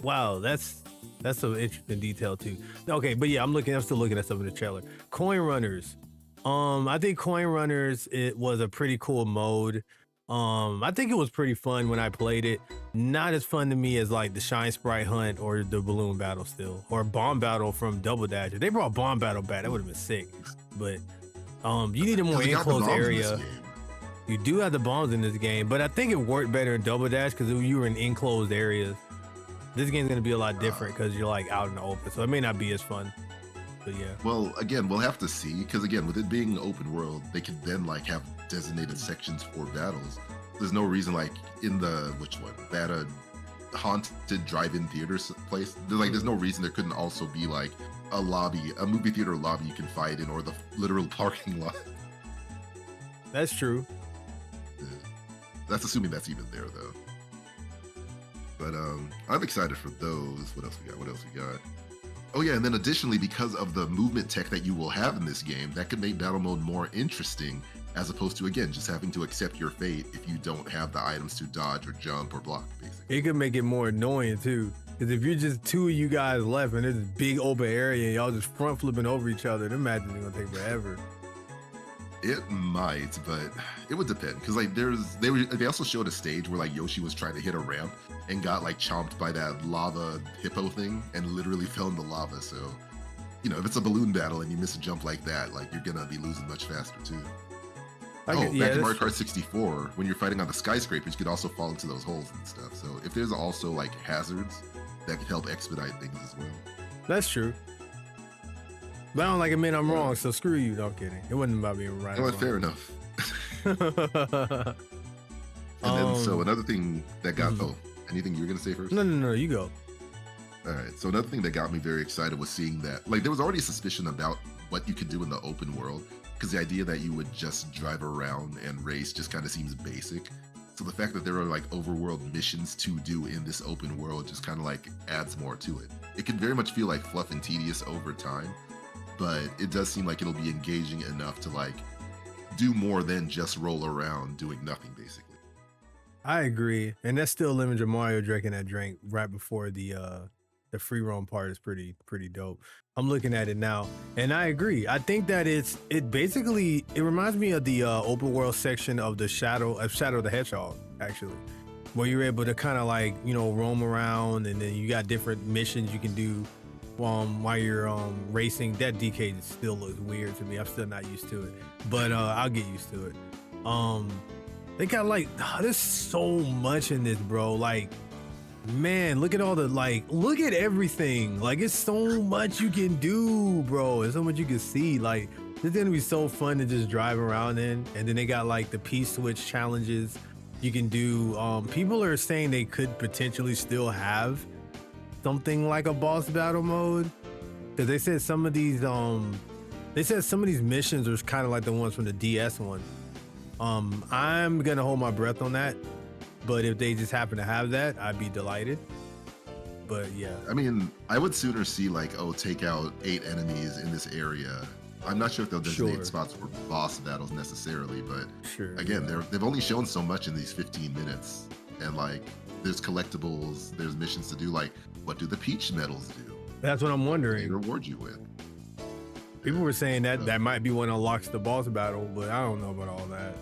an interesting detail too. Okay, but yeah, I'm still looking at some of the trailer. Coin Runners. I think Coin Runners, it was a pretty cool mode. I think it was pretty fun when I played it. Not as fun to me as like the Shine Sprite Hunt or the Balloon Battle still, or Bomb Battle from Double Dash. If they brought Bomb Battle back, that would have been sick. But you need a more enclosed area. You do have the bombs in this game, but I think it worked better in Double Dash because you were in enclosed areas. This game's gonna be a lot different because you're like out in the open, so it may not be as fun. But yeah. Well, again, we'll have to see because again, with it being open world, they could then like have designated sections for battles. There's no reason like in the that haunted drive-in theater place. There's no reason there couldn't also be like a lobby, a movie theater lobby you can fight in, or the literal parking lot. That's true. That's assuming that's even there though. But I'm excited for those. What else we got? Oh yeah, and then additionally, because of the movement tech that you will have in this game, that could make battle mode more interesting, as opposed to, again, just having to accept your fate if you don't have the items to dodge or jump or block, basically. It could make it more annoying too, because if you're just two of you guys left and there's this big open area and y'all just front flipping over each other, the match is gonna take forever. It might, but it would depend. Because like they also showed a stage where like Yoshi was trying to hit a ramp and got like chomped by that lava hippo thing and literally fell in the lava. So, you know, if it's a balloon battle and you miss a jump like that, like you're gonna be losing much faster too. Back in Mario Kart 64, when you're fighting on the skyscrapers, you could also fall into those holes and stuff. So if there's also like hazards, that could help expedite things as well. That's true. But I don't like it, man. I'm wrong, so screw you. No, I'm kidding. It wasn't about being right. Well, fair enough. And then, so another thing that got anything you were gonna say first? No, you go. All right. So another thing that got me very excited was seeing that, like, there was already a suspicion about what you could do in the open world, because the idea that you would just drive around and race just kind of seems basic. So the fact that there are like overworld missions to do in this open world just kind of like adds more to it. It can very much feel like fluff and tedious over time, but it does seem like it'll be engaging enough to like do more than just roll around doing nothing, basically. I agree, and that's still limits of Mario drinking that drink right before the free roam part is pretty dope. I'm looking at it now, and I agree. I think that it reminds me of the open world section of the Shadow the Hedgehog, actually, where you're able to kind of like, you know, roam around, and then you got different missions you can do while you're racing. That DK still looks weird to me. I'm still not used to it, but I'll get used to it. They got like, there's so much in this, bro. Like, man, look at all the, like, look at everything. Like, it's so much you can do, bro. There's so much you can see. Like, this is gonna be so fun to just drive around in. And then they got like the P-switch challenges you can do. People are saying they could potentially still have something like a boss battle mode, because they said some of these missions are kind of like the ones from the DS one. I'm gonna hold my breath on that, but if they just happen to have that, I'd be delighted. But yeah, I mean, I would sooner see like, take out 8 enemies in this area. I'm not sure if they'll designate spots for boss battles necessarily, but again, they've only shown so much in these 15 minutes, and like there's collectibles, there's missions to do. Like, what do the Peach medals do? That's what I'm wondering. They reward you with. People were saying that might be what unlocks the boss battle, but I don't know about all that.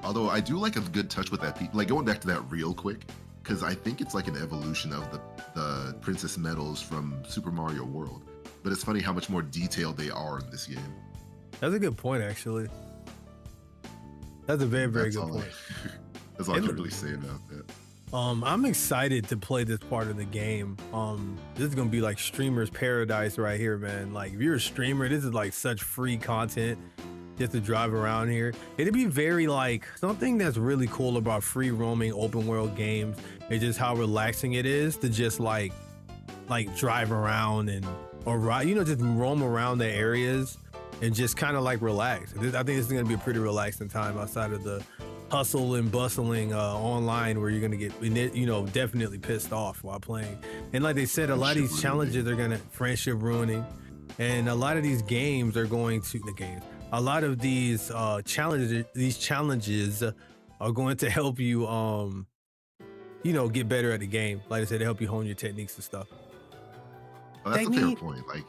Although I do like a good touch with that, like going back to that real quick, because I think it's like an evolution of the Princess medals from Super Mario World. But it's funny how much more detailed they are in this game. That's a good point, actually. That's a very good point. That's all I can really say about that. I'm excited to play this part of the game. This is gonna be like streamer's paradise right here, man. Like, if you're a streamer, this is like such free content just to drive around here. It'd be very like, something that's really cool about free roaming open world games is just how relaxing it is to just like drive around or ride, you know, just roam around the areas and just kind of like relax. I think this is gonna be a pretty relaxing time outside of the hustle and bustling online, where you're gonna get, you know, definitely pissed off while playing. And like they said, a lot of these challenges are gonna friendship ruining, and a lot of these games are going to a lot of these challenges are going to help you you know, get better at the game. Like I said, they help you hone your techniques and stuff. Well, that's a fair point. Like,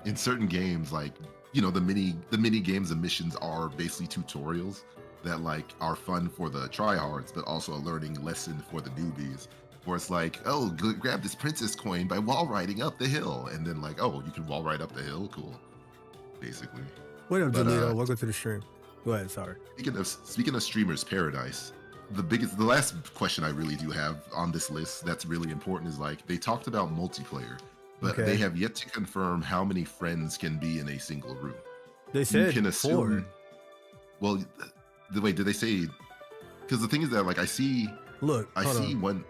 in certain games, like, you know, the mini games and missions are basically tutorials that like are fun for the tryhards, but also a learning lesson for the newbies. Where it's like, oh, grab this princess coin by wall riding up the hill, and then like, oh, you can wall ride up the hill, cool. Basically. What up, Delito? Welcome to the stream. Go ahead. Sorry. Speaking of streamers' paradise, the last question I really do have on this list that's really important is like they talked about multiplayer, but they Okay. have yet to confirm how many friends can be in a single room. They You said can 4. assume. Well, the way did they say? Because the thing is that like I see Look, hold on. one.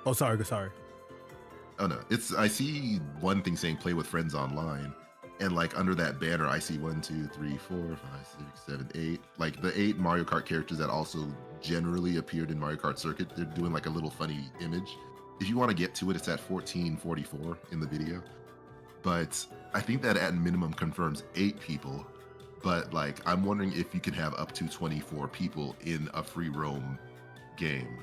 Oh, sorry. Oh no, I see one thing saying play with friends online, and like under that banner I see 1, 2, 3, 4, 5, 6, 7, 8, like the 8 Mario Kart characters that also generally appeared in Mario Kart Circuit. They're doing like a little funny image. If you want to get to it, it's at 1444 in the video. But I think that at minimum confirms 8 people. But like I'm wondering if you can have up to 24 people in a free roam game.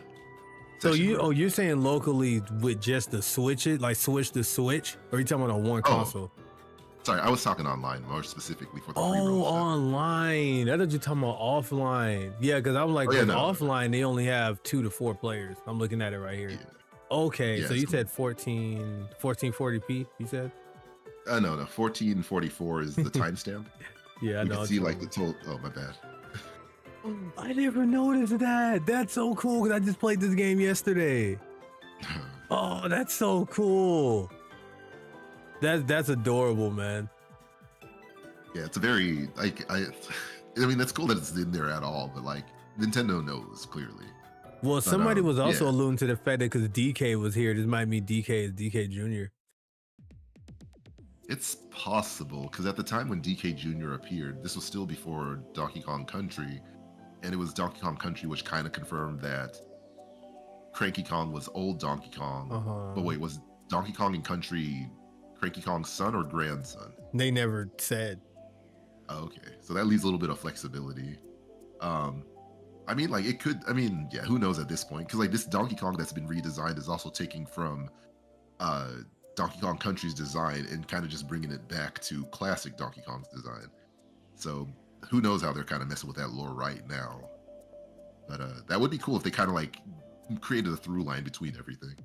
So Session room. you're saying locally with just the switch it, like switch the switch, or you talking about on one console? Sorry, I was talking online more specifically for the free roam Oh, stuff. online. I thought you're talking about offline. Yeah, because I'm like, with no. offline, they only have 2 to 4 players. I'm looking at it right here. Yeah. Okay, Yeah, so you so- said 1440p, you said? No, 1444 is the timestamp. Yeah, I You know. can see like the total. Oh, my bad. I never noticed that. That's so cool because I just played this game yesterday. Oh, that's so cool. That's adorable, man. Yeah, it's a very like I mean that's cool that it's in there at all, but like Nintendo knows clearly. Well, somebody was also yeah. alluding to the fact that because DK was here, this might mean DK is DK Jr. It's possible because at the time when DK Jr. appeared, this was still before Donkey Kong Country, and it was Donkey Kong Country which kind of confirmed that Cranky Kong was old Donkey Kong. But wait, was Donkey Kong in Country Cranky Kong's son or grandson? They never said. Okay, so that leaves a little bit of flexibility. I mean, like it could. I mean, yeah, who knows at this point? Because like this Donkey Kong that's been redesigned is also taking from Donkey Kong Country's design and kind of just bringing it back to classic Donkey Kong's design. So who knows how they're kind of messing with that lore right now? But that would be cool if they kind of like created a through line between everything.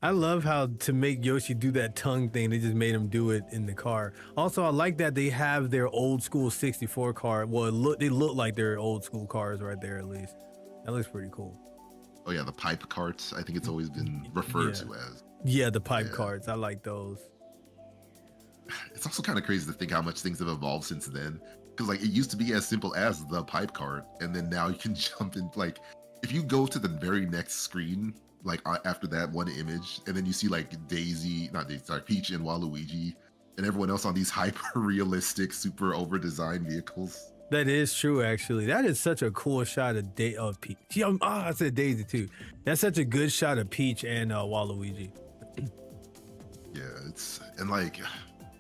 I love how to make Yoshi do that tongue thing, they just made him do it in the car. Also, I like that they have their old school 64 car. Well, they look like their old school cars right there, at least. That looks pretty cool. Oh yeah, the pipe carts. I think it's always been referred to as. Yeah, the pipe carts. I like those. It's also kind of crazy to think how much things have evolved since then. Because like it used to be as simple as the pipe cart, and then now you can jump in. Like if you go to the very next screen, like after that one image, and then you see like Peach and Waluigi, and everyone else on these hyper realistic, super over designed vehicles. That is true, actually. That is such a cool shot of Peach. I said Daisy too. That's such a good shot of Peach and Waluigi. Yeah, and like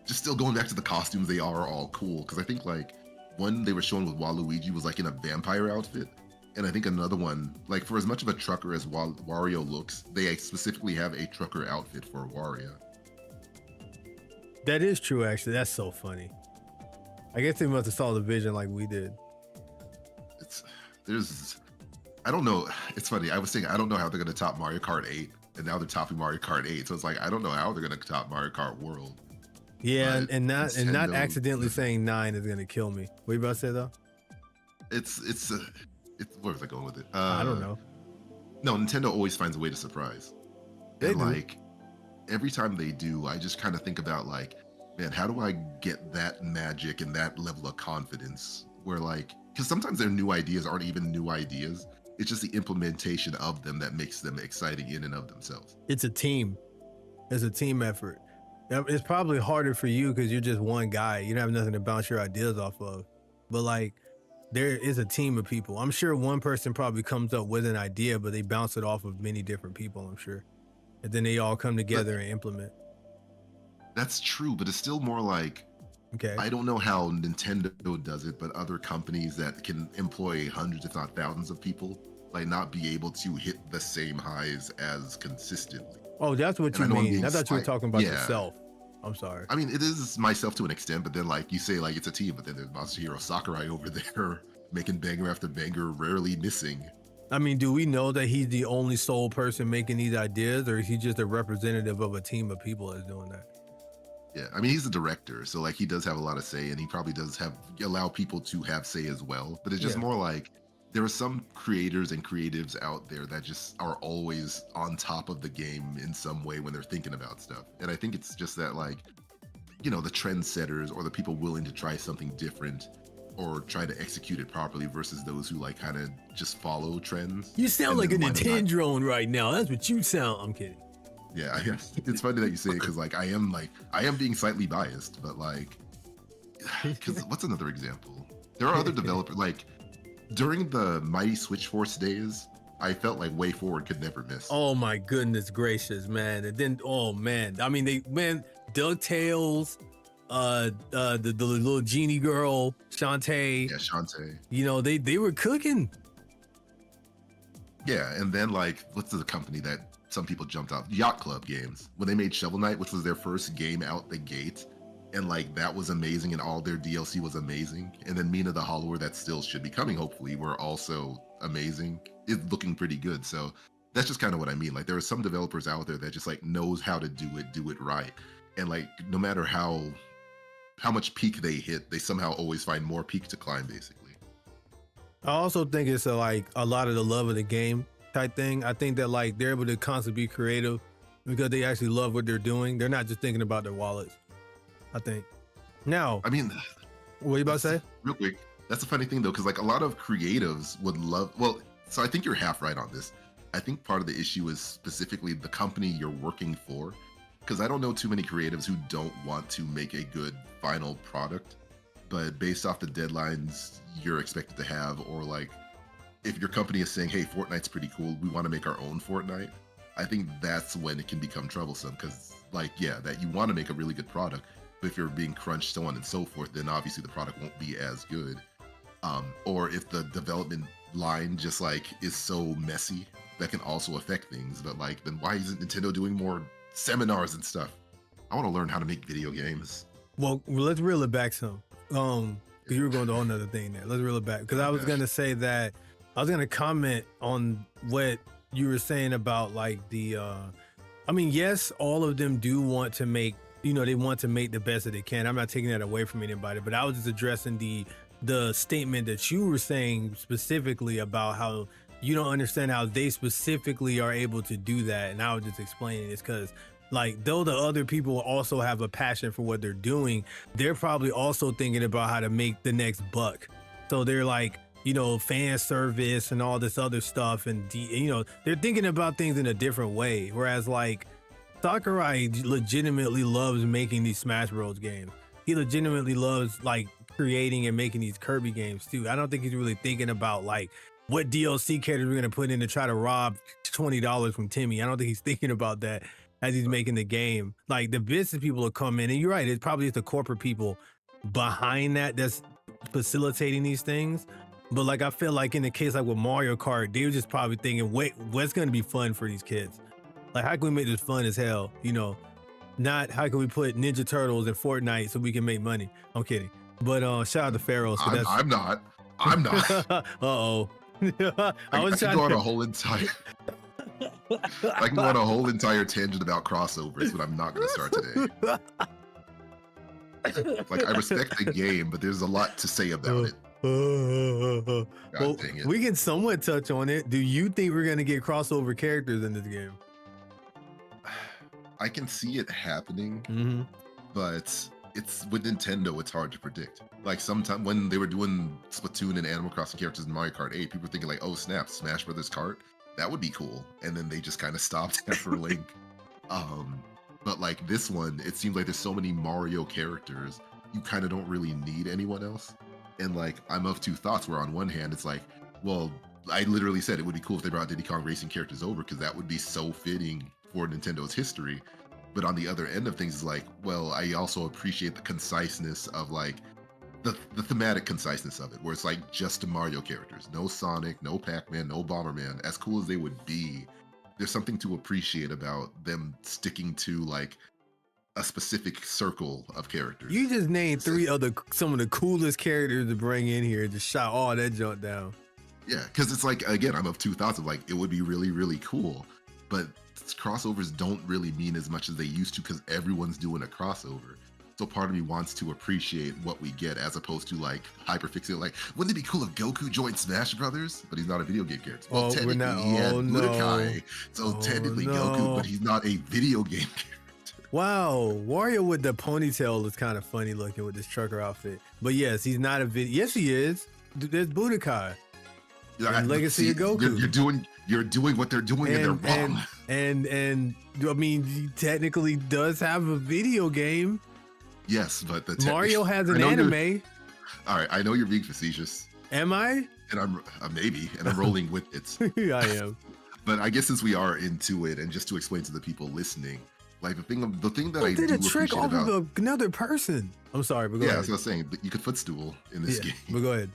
just still going back to the costumes, they are all cool. Because I think like one they were showing with Waluigi was like in a vampire outfit. And I think another one, like for as much of a trucker as Wario looks, they specifically have a trucker outfit for Wario. That is true, actually. That's so funny. I guess they must have saw the vision like we did. I don't know. It's funny. I was saying, I don't know how they're going to top Mario Kart 8. And now they're topping Mario Kart 8. So it's like, I don't know how they're going to top Mario Kart World. Yeah, But and not Nintendo- accidentally saying 9 is going to kill me. What you about to say, though? It's where was I going with it? I don't know. No, Nintendo always finds a way to surprise. They And do. like every time they do, I just kind of think about like, man, how do I get that magic and that level of confidence where like, because sometimes their new ideas aren't even new ideas. It's just the implementation of them that makes them exciting in and of themselves. It's a team. It's a team effort. It's probably harder for you because you're just one guy. You don't have nothing to bounce your ideas off of. But like, there is a team of people. I'm sure one person probably comes up with an idea, but they bounce it off of many different people, I'm sure. And then they all come together and implement. That's true, but it's still more like, Okay. I don't know how Nintendo does it, but other companies that can employ hundreds, if not thousands of people, like not be able to hit the same highs as consistently. Oh, that's what you And I know I'm mean. being I thought you were slight. talking about Yeah. yourself. I'm sorry. I mean, it is myself to an extent, but then like you say, like it's a team, but then there's Masahiro Sakurai over there making banger after banger, rarely missing. I mean, do we know that he's the only sole person making these ideas, or is he just a representative of a team of people that's doing that? Yeah, I mean, he's the director, so like he does have a lot of say, and he probably does allow people to have say as well. But it's just Yeah. more like there are some creators and creatives out there that just are always on top of the game in some way when they're thinking about stuff. And I think it's just that, like, you know, the trendsetters or the people willing to try something different or try to execute it properly versus those who like kind of just follow trends. You sound and like a then might not- Nintendo right now. That's what you sound. I'm kidding. Yeah, it's funny that you say it because like I am being slightly biased, but like, because what's another example? There are other developers like during the Mighty Switch Force days. I felt like Way Forward could never miss. Oh my goodness gracious, man! And then, oh man, I mean, DuckTales, the little genie girl, Shantae. Yeah, Shantae. You know, they were cooking. Yeah, and then like, what's the company that some people jumped out? Yacht Club Games, when they made Shovel Knight, which was their first game out the gate, and like that was amazing, and all their DLC was amazing. And then Mina the Hollower, that still should be coming, hopefully, were also amazing. It's looking pretty good. So that's just kind of what I mean. Like there are some developers out there that just like knows how to do it right, and like no matter how much peak they hit, they somehow always find more peak to climb, basically. I also think it's like a lot of the love of the game type thing. I think that like they're able to constantly be creative because they actually love what they're doing. They're not just thinking about their wallets, I think. Now, I mean, what are you about to say? Real quick, that's a funny thing though, because like a lot of creatives would love, well, so I think you're half right on this. I think part of the issue is specifically the company you're working for, because I don't know too many creatives who don't want to make a good final product, but based off the deadlines you're expected to have, or like if your company is saying, hey, Fortnite's pretty cool, we want to make our own Fortnite, I think that's when it can become troublesome, because like, yeah, that you want to make a really good product, but if you're being crunched, so on and so forth, then obviously the product won't be as good. Or if the development line just like is so messy, that can also affect things. But like, then why isn't Nintendo doing more seminars and stuff? I want to learn how to make video games. Well, let's reel it back some. Because you were going to a whole nother thing there. Let's reel it back. Because I was going to say that I was going to comment on what you were saying about like the, I mean, yes, all of them do want to make, you know, they want to make the best that they can. I'm not taking that away from anybody, but I was just addressing the statement that you were saying specifically about how you don't understand how they specifically are able to do that. And I was just explaining this because like, though the other people also have a passion for what they're doing, they're probably also thinking about how to make the next buck. So they're like, you know, fan service and all this other stuff. And, you know, they're thinking about things in a different way. Whereas like Sakurai legitimately loves making these Smash Bros games. He legitimately loves like creating and making these Kirby games too. I don't think he's really thinking about like what DLC characters we're going to put in to try to rob $20 from Timmy. I don't think he's thinking about that as he's making the game. Like the business people will come in, and you're right, it's probably just the corporate people behind that's facilitating these things. But like, I feel like in the case like with Mario Kart, they were just probably thinking, wait, what's going to be fun for these kids? Like, how can we make this fun as hell? You know, not how can we put Ninja Turtles in Fortnite so we can make money? I'm kidding. But shout out to Pharaohs. I'm not. Uh-oh. I was trying to go on a whole entire I can go on a whole entire tangent about crossovers, but I'm not going to start today. Like, I respect the game, but there's a lot to say about it. Well, dang it. we can somewhat touch on it. Do you think we're going to get crossover characters in this game? I can see it happening, but it's with Nintendo, it's hard to predict. Like, sometime when they were doing Splatoon and Animal Crossing characters in Mario Kart 8, people were thinking like, oh snap, Smash Brothers Kart, that would be cool. And then they just kind of stopped after Link. But like this one, it seems like there's so many Mario characters, you kind of don't really need anyone else. And like, I'm of two thoughts, where on one hand, it's like, well, I literally said it would be cool if they brought Diddy Kong Racing characters over, because that would be so fitting for Nintendo's history. But on the other end of things is like, well, I also appreciate the conciseness of like, the thematic conciseness of it, where it's like just Mario characters, no Sonic, no Pac-Man, no Bomberman. As cool as they would be, there's something to appreciate about them sticking to like a specific circle of characters. You just named some of the coolest characters to bring in here, just shot all that junk down. Yeah, because it's like, again, I'm of two thoughts of like, it would be really, really cool, but crossovers don't really mean as much as they used to, because everyone's doing a crossover. So part of me wants to appreciate what we get as opposed to like hyperfixate. Like, wouldn't it be cool if Goku joined Smash Brothers? But he's not a video game character. Well, technically he had Budokai, so technically Goku, but he's not a video game character. Wow, Wario with the ponytail is kind of funny looking with this trucker outfit. But yes, he's not a video. Yes, he is. There's Budokai. Legacy of Goku. You're doing what they're doing, and they're wrong. And I mean, he technically does have a video game. Yes, but Mario has an anime. All right, I know you're being facetious. Am I? And I'm maybe, and I'm rolling with it. Yeah, I am. But I guess since we are into it, and just to explain to the people listening, like the thing that I did do a trick appreciate off about of another person. I'm sorry, but go ahead. That's what I was saying. But you could footstool in this game. But go ahead.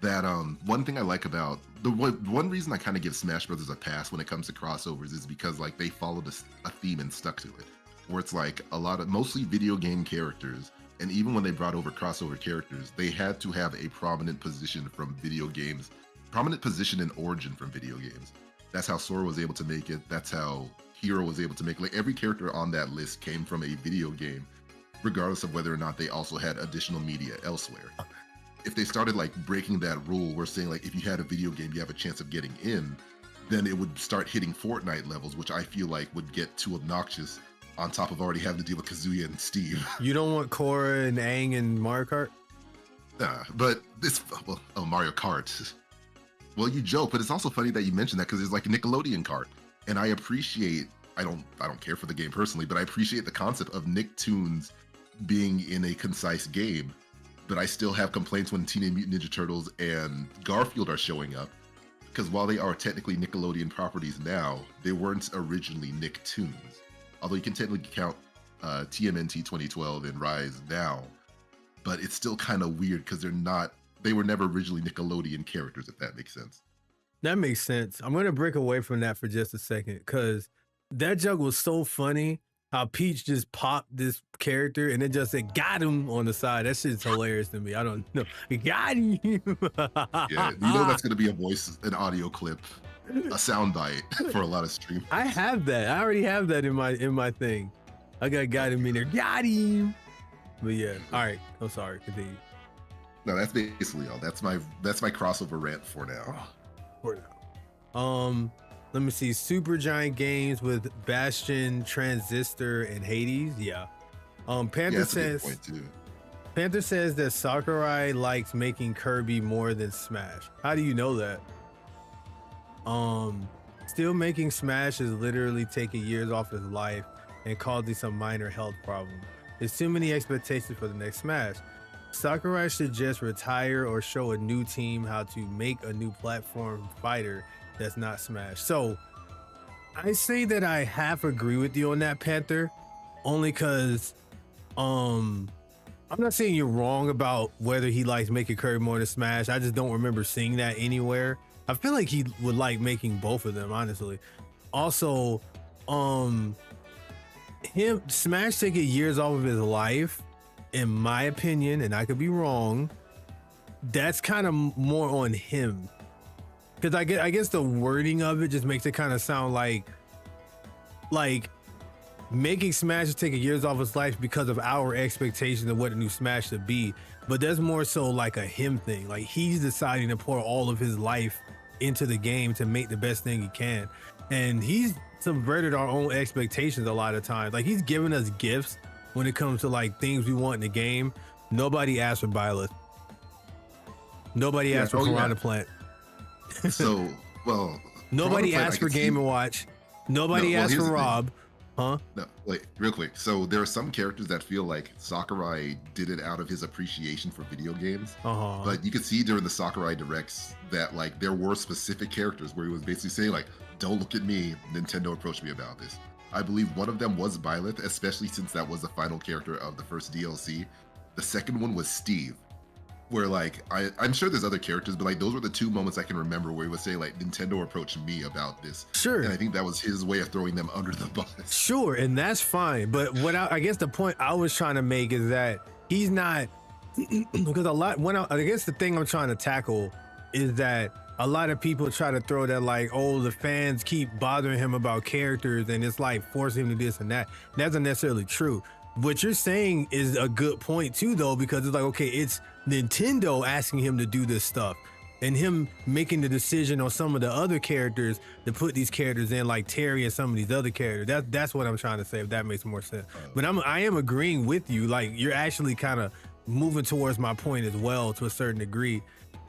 That one thing I like about one reason I kind of give Smash Brothers a pass when it comes to crossovers is because like they followed a theme and stuck to it, where it's like mostly video game characters, and even when they brought over crossover characters, they had to have a prominent position from video games, prominent position in origin from video games. That's how Sora was able to make it. That's how Hero was able to make it. Like every character on that list came from a video game, regardless of whether or not they also had additional media elsewhere. If they started like breaking that rule, we're saying like if you had a video game, you have a chance of getting in, then it would start hitting Fortnite levels, which I feel like would get too obnoxious on top of already having to deal with Kazuya and Steve. You don't want Korra and Aang and Mario Kart? Nah, but Mario Kart. Well, you joke, but it's also funny that you mentioned that because there's like a Nickelodeon Kart. And I don't care for the game personally, but I appreciate the concept of Nicktoons being in a concise game. But I still have complaints when Teenage Mutant Ninja Turtles and Garfield are showing up, because while they are technically Nickelodeon properties now, they weren't originally Nicktoons. Although you can technically count TMNT 2012 and Rise now, but it's still kind of weird because they were never originally Nickelodeon characters, if that makes sense. That makes sense. I'm going to break away from that for just a second, because that joke was so funny. How Peach just popped this character and it just said, got him on the side. That shit's hilarious to me. I don't know. Got him. Yeah, you know that's going to be an audio clip, a soundbite for a lot of streamers. I have that. I already have that in my thing. I got him in there. Got him. But yeah. All right. I'm sorry. Continue. No, that's basically all. That's my crossover rant for now. Let me see. Super Giant Games with Bastion, Transistor, and Hades. Yeah. Panther says that Sakurai likes making Kirby more than Smash. How do you know that? Still making Smash is literally taking years off his life and causing some minor health problems. There's too many expectations for the next Smash. Sakurai should just retire or show a new team how to make a new platform fighter that's not Smash. So I say that I half agree with you on that, Panther, only because I'm not saying you're wrong about whether he likes making Kirby more than Smash. I just don't remember seeing that anywhere. I feel like he would like making both of them, honestly. Also, Smash taking years off of his life, in my opinion, and I could be wrong, that's kind of more on him. Because I guess the wording of it just makes it kind of sound like making Smash taking years off his life because of our expectations of what a new Smash should be. But that's more so like a him thing. Like he's deciding to pour all of his life into the game to make the best thing he can. And he's subverted our own expectations a lot of times. Like he's giving us gifts when it comes to like things we want in the game. Nobody asked for Byleth. Nobody asked for Piranha Plant. So, well, nobody asked for Game & Watch. Nobody asked for Rob. Huh? No, wait, real quick. So there are some characters that feel like Sakurai did it out of his appreciation for video games. But you could see during the Sakurai Directs that like there were specific characters where he was basically saying like, don't look at me, Nintendo approached me about this. I believe one of them was Byleth, especially since that was the final character of the first DLC. The second one was Steve. Where like I'm sure there's other characters, but like those were the two moments I can remember where he would say like Nintendo approached me about this. Sure. And I think that was his way of throwing them under the bus. Sure, and that's fine. But what I guess the point I was trying to make is that he's not, because I guess the thing I'm trying to tackle is that a lot of people try to throw that like, oh, the fans keep bothering him about characters and it's like forcing him to this and that. That's not necessarily true. what you're saying is a good point too, though, because it's like, okay, it's Nintendo asking him to do this stuff and him making the decision on some of the other characters to put these characters in, like Terry and some of these other characters. That's what I'm trying to say, if that makes more sense. But I am agreeing with you. Like, you're actually kind of moving towards my point as well to a certain degree.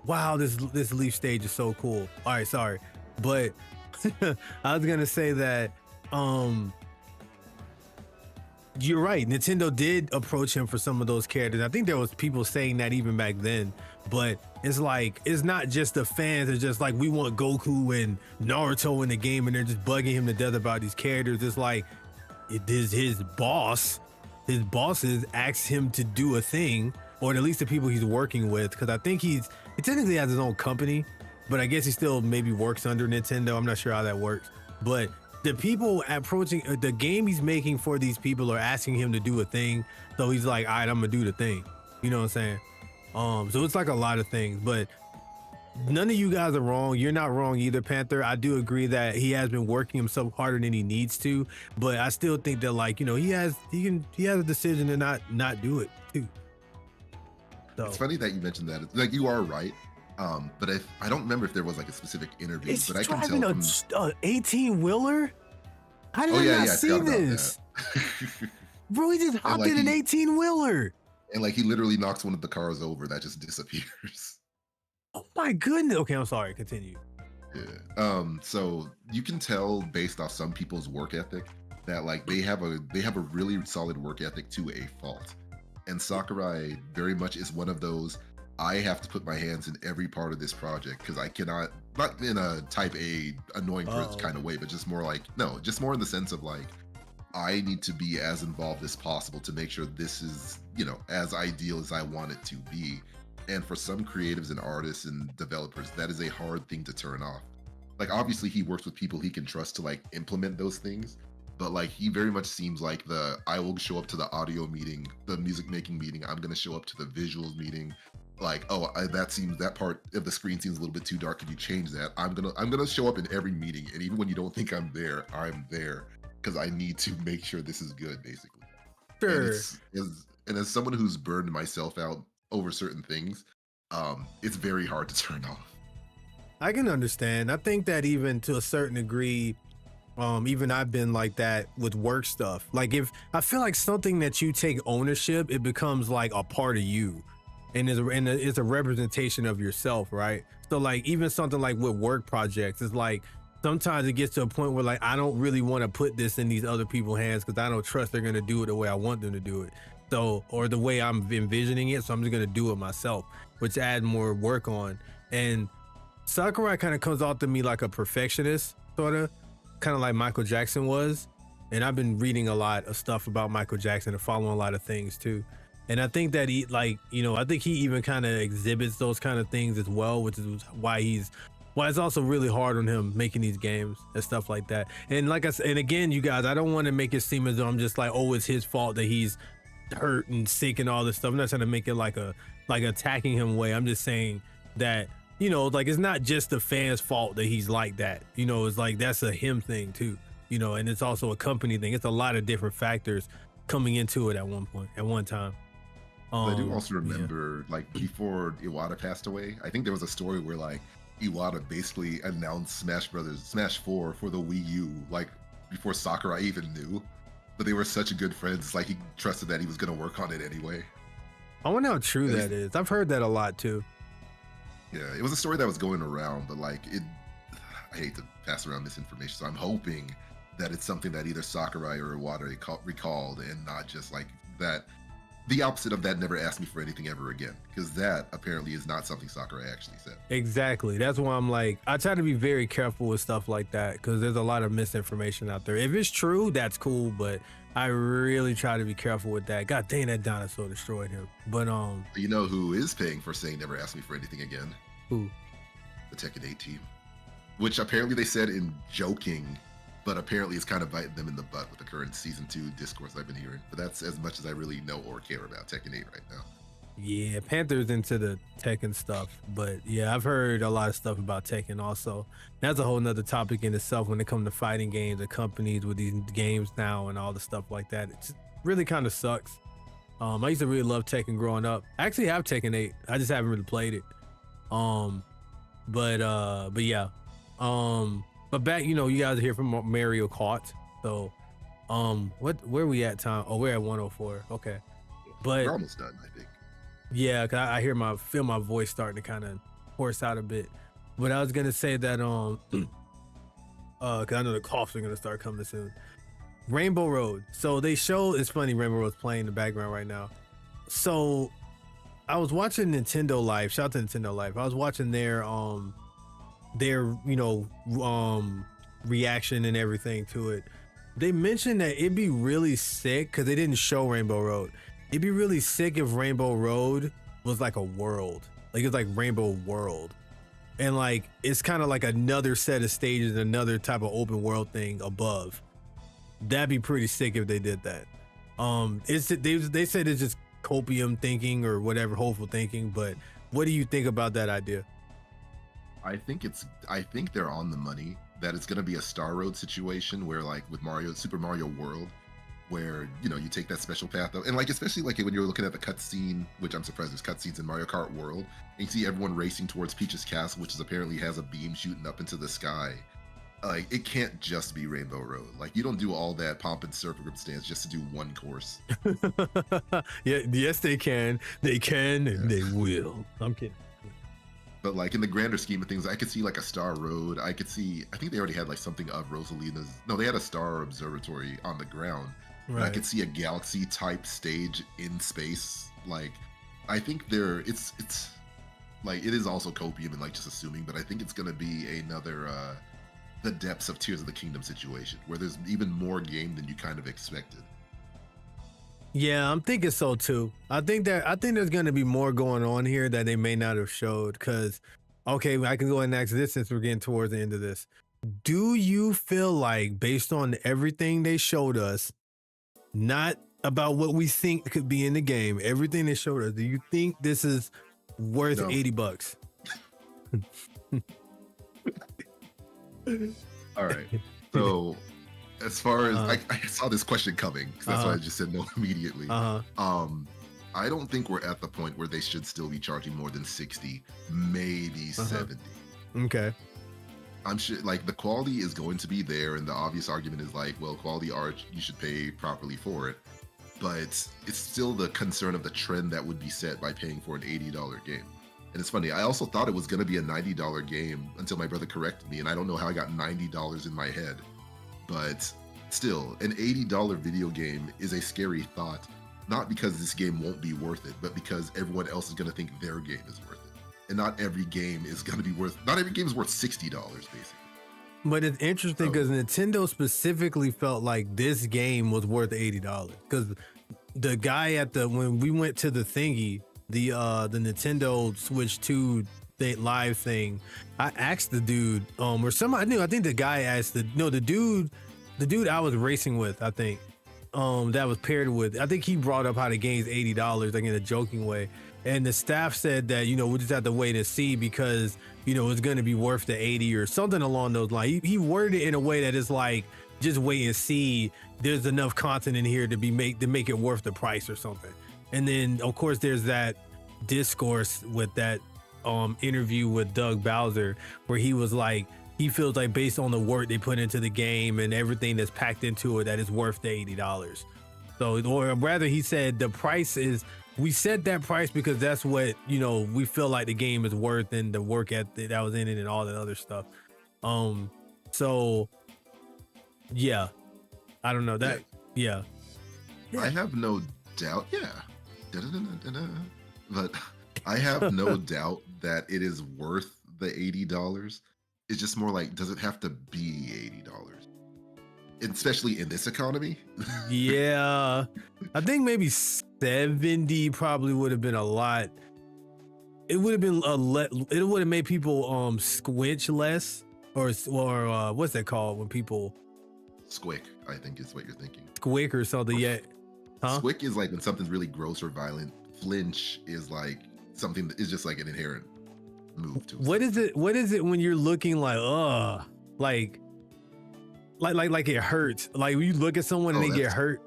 Wow, this Leaf stage is so cool. All right, sorry, but I was gonna say that you're right. Nintendo did approach him for some of those characters. I think there was people saying that even back then, but it's like, it's not just the fans. It's just like, we want Goku and Naruto in the game, and they're just bugging him to death about these characters. It's like, it is his boss. His bosses asked him to do a thing, or at least the people he's working with, because I think he technically has his own company, but I guess he still maybe works under Nintendo. I'm not sure how that works, but the people approaching the game he's making for these people are asking him to do a thing. So he's like, all right, I'm gonna do the thing. You know what I'm saying? So it's like a lot of things, but none of you guys are wrong. You're not wrong either, Panther. I do agree that he has been working himself harder than he needs to, but I still think that, like, you know, he has a decision to not do it too. So it's funny that you mentioned that. It's like, you are right. But I don't remember if there was like a specific interview, but I can tell from 18-wheeler. How did I not see this? Bro, he just hopped in an 18-wheeler. And like, he literally knocks one of the cars over that just disappears. Oh my goodness. Okay, I'm sorry. Continue. Yeah. So you can tell based off some people's work ethic that, like, they have a really solid work ethic to a fault. And Sakurai very much is one of those, I have to put my hands in every part of this project because I cannot, not in a type A annoying kind of way, but just more like, no, just more in the sense of like, I need to be as involved as possible to make sure this is, you know, as ideal as I want it to be. And for some creatives and artists and developers, that is a hard thing to turn off. Like, obviously he works with people he can trust to like implement those things, but like, he very much seems like I will show up to the audio meeting, the music making meeting, I'm going to show up to the visuals meeting. Like, oh, that part of the screen seems a little bit too dark. Could you change that? I'm gonna show up in every meeting, and even when you don't think I'm there because I need to make sure this is good, basically. Sure. And as someone who's burned myself out over certain things, it's very hard to turn off. I can understand. I think that even to a certain degree, even I've been like that with work stuff. Like, if I feel like something that you take ownership, it becomes like a part of you. And it's a representation of yourself, right? So like, even something like with work projects, it's like, sometimes it gets to a point where like, I don't really want to put this in these other people's hands because I don't trust they're going to do it the way I want them to do it. So, or the way I'm envisioning it. So I'm just going to do it myself, which adds more work on. And Sakurai kind of comes off to me like a perfectionist, sort of, kind of like Michael Jackson was. And I've been reading a lot of stuff about Michael Jackson and following a lot of things too. And I think that he, like, you know, I think he even kind of exhibits those kind of things as well, which is why it's also really hard on him making these games and stuff like that. And like I said, and again, you guys, I don't want to make it seem as though I'm just like, oh, it's his fault that he's hurt and sick and all this stuff. I'm not trying to make it like attacking him way. I'm just saying that, you know, like, it's not just the fans' fault that he's like that. You know, it's like, that's a him thing too, you know, and it's also a company thing. It's a lot of different factors coming into it at one time. I do also remember, like, before Iwata passed away, I think there was a story where like Iwata basically announced Smash 4 for the Wii U, like, before Sakurai even knew. But they were such good friends, like, he trusted that he was going to work on it anyway. I wonder how true that is. I've heard that a lot too. Yeah, it was a story that was going around, but like, I hate to pass around misinformation, so I'm hoping that it's something that either Sakurai or Iwata recalled, and not just like that. The opposite of that, never asked me for anything ever again, because that apparently is not something Sakurai actually said. Exactly. That's why I'm like, I try to be very careful with stuff like that, because there's a lot of misinformation out there. If it's true, that's cool, but I really try to be careful with that. God dang, that dinosaur destroyed him. But you know who is paying for saying never ask me for anything again? Who? The Tekken 8 team, which apparently they said in joking, but apparently it's kind of biting them in the butt with the current season 2 discourse I've been hearing. But that's as much as I really know or care about Tekken 8 right now. Yeah, Panther's into the Tekken stuff, but yeah, I've heard a lot of stuff about Tekken also. That's a whole nother topic in itself when it comes to fighting games and companies with these games now and all the stuff like that. really kind of sucks. I used to really love Tekken growing up. I actually have Tekken 8. I just haven't really played it. But yeah. But back, you guys are here from Mario Kart. So, where we at time? Oh, we're at 104. Okay. But we're almost done, I think. Yeah, cause I feel my voice starting to kind of hoarse out a bit. But I was gonna say that cause I know the coughs are gonna start coming soon. Rainbow Road. So they show, it's funny, Rainbow Road's playing in the background right now. So I was watching Nintendo Live. Shout out to Nintendo Live. I was watching their reaction and everything to it. They mentioned that it'd be really sick because they didn't show Rainbow Road. It'd be really sick if Rainbow Road was like a world. Like it's like Rainbow World. And like it's kind of like another set of stages, another type of open world thing above. That'd be pretty sick if they did that. They said it's just copium thinking or whatever, hopeful thinking, but what do you think about that idea? I think they're on the money, that it's going to be a Star Road situation where like with Super Mario World, where you take that special path and like especially like when you're looking at the cutscene, which I'm surprised there's cutscenes in Mario Kart World, and you see everyone racing towards Peach's castle, which is apparently has a beam shooting up into the sky. Like it can't just be Rainbow Road. Like you don't do all that pomp and circumstance just to do one course. Yeah, yes they can, and they will. I'm kidding. But like in the grander scheme of things, I could see like a Star Road. I think they already had like something of Rosalina's. No, they had a Star Observatory on the ground. Right. I could see a galaxy type stage in space. Like I think it's like it is also copium and like just assuming, but I think it's gonna be another the depths of Tears of the Kingdom situation where there's even more game than you kind of expected. Yeah, I'm thinking so too. I think there's gonna be more going on here that they may not have showed. Cause okay, I can go ahead and ask this since we're getting towards the end of this. Do you feel like based on everything they showed us, not about what we think could be in the game, everything they showed us, do you think this is worth $80? All right. So as far as I saw this question coming, because that's why I just said no immediately. I don't think we're at the point where they should still be charging more than 60, maybe 70. Okay. I'm sure like the quality is going to be there, and the obvious argument is like, well, quality art, you should pay properly for it. But it's still the concern of the trend that would be set by paying for an $80 game. And it's funny, I also thought it was going to be a $90 game until my brother corrected me, and I don't know how I got $90 in my head. But still, an $80 video game is a scary thought, not because this game won't be worth it, but because everyone else is going to think their game is worth it. And not every game is worth $60, basically. But it's interesting because Nintendo specifically felt like this game was worth $80. Because the guy when we went to the thingy, the Nintendo Switch 2 live thing, I asked the dude, or somebody knew, I think the guy asked the dude I was racing with, I think, that was paired with, I think he brought up how the game's $80, like in a joking way. And the staff said that, we'll just have to wait and see because, it's going to be worth the 80 or something along those lines. He worded it in a way that is like, just wait and see. There's enough content in here to make it worth the price or something. And then, of course, there's that discourse with that interview with Doug Bowser, where he was like, he feels like based on the work they put into the game and everything that's packed into it, that it's worth the $80. So, or rather, he said the price is, we set that price because that's what, we feel like the game is worth and the work ethic that was in it and all that other stuff. So, yeah, I don't know that. Yeah. I have no doubt. Yeah. But I have no doubt that it is worth the $80. It's just more like, does it have to be $80? Especially in this economy. Yeah, I think maybe 70 probably would have been a lot. It would have been it would have made people squinch less, or what's that called when people squick, I think is what you're thinking. Squick or something. Yeah. Huh? Squick is like when something's really gross or violent. Flinch is like something that is just like an inherent move to it. What is it when you're looking like like it hurts? Like when you look at someone and they get hurt.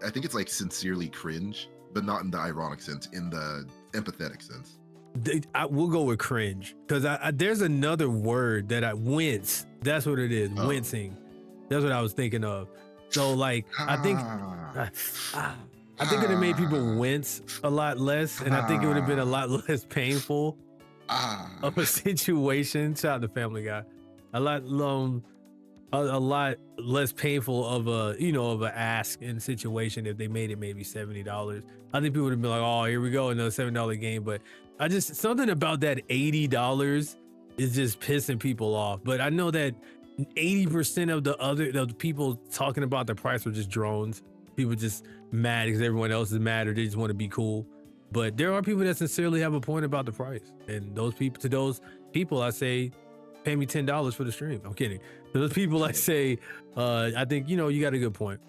I think it's like sincerely cringe, but not in the ironic sense, in the empathetic sense. I will go with cringe because there's another word that I wince. That's what it is, Oh. wincing. That's what I was thinking of. So like, I think it would have made people wince a lot less, and I think it would have been a lot less painful of a situation. Shout out to Family Guy. A lot less painful of a ask in situation if they made it maybe $70. I think people would have been like, oh, here we go, another $7 game. But something about that $80 is just pissing people off. But I know that 80% of the people talking about the price were just drones. People just mad because everyone else is mad, or they just want to be cool. But there are people that sincerely have a point about the price, and those people, I say, pay me $10 for the stream. I'm kidding. To those people, I say, I think you got a good point.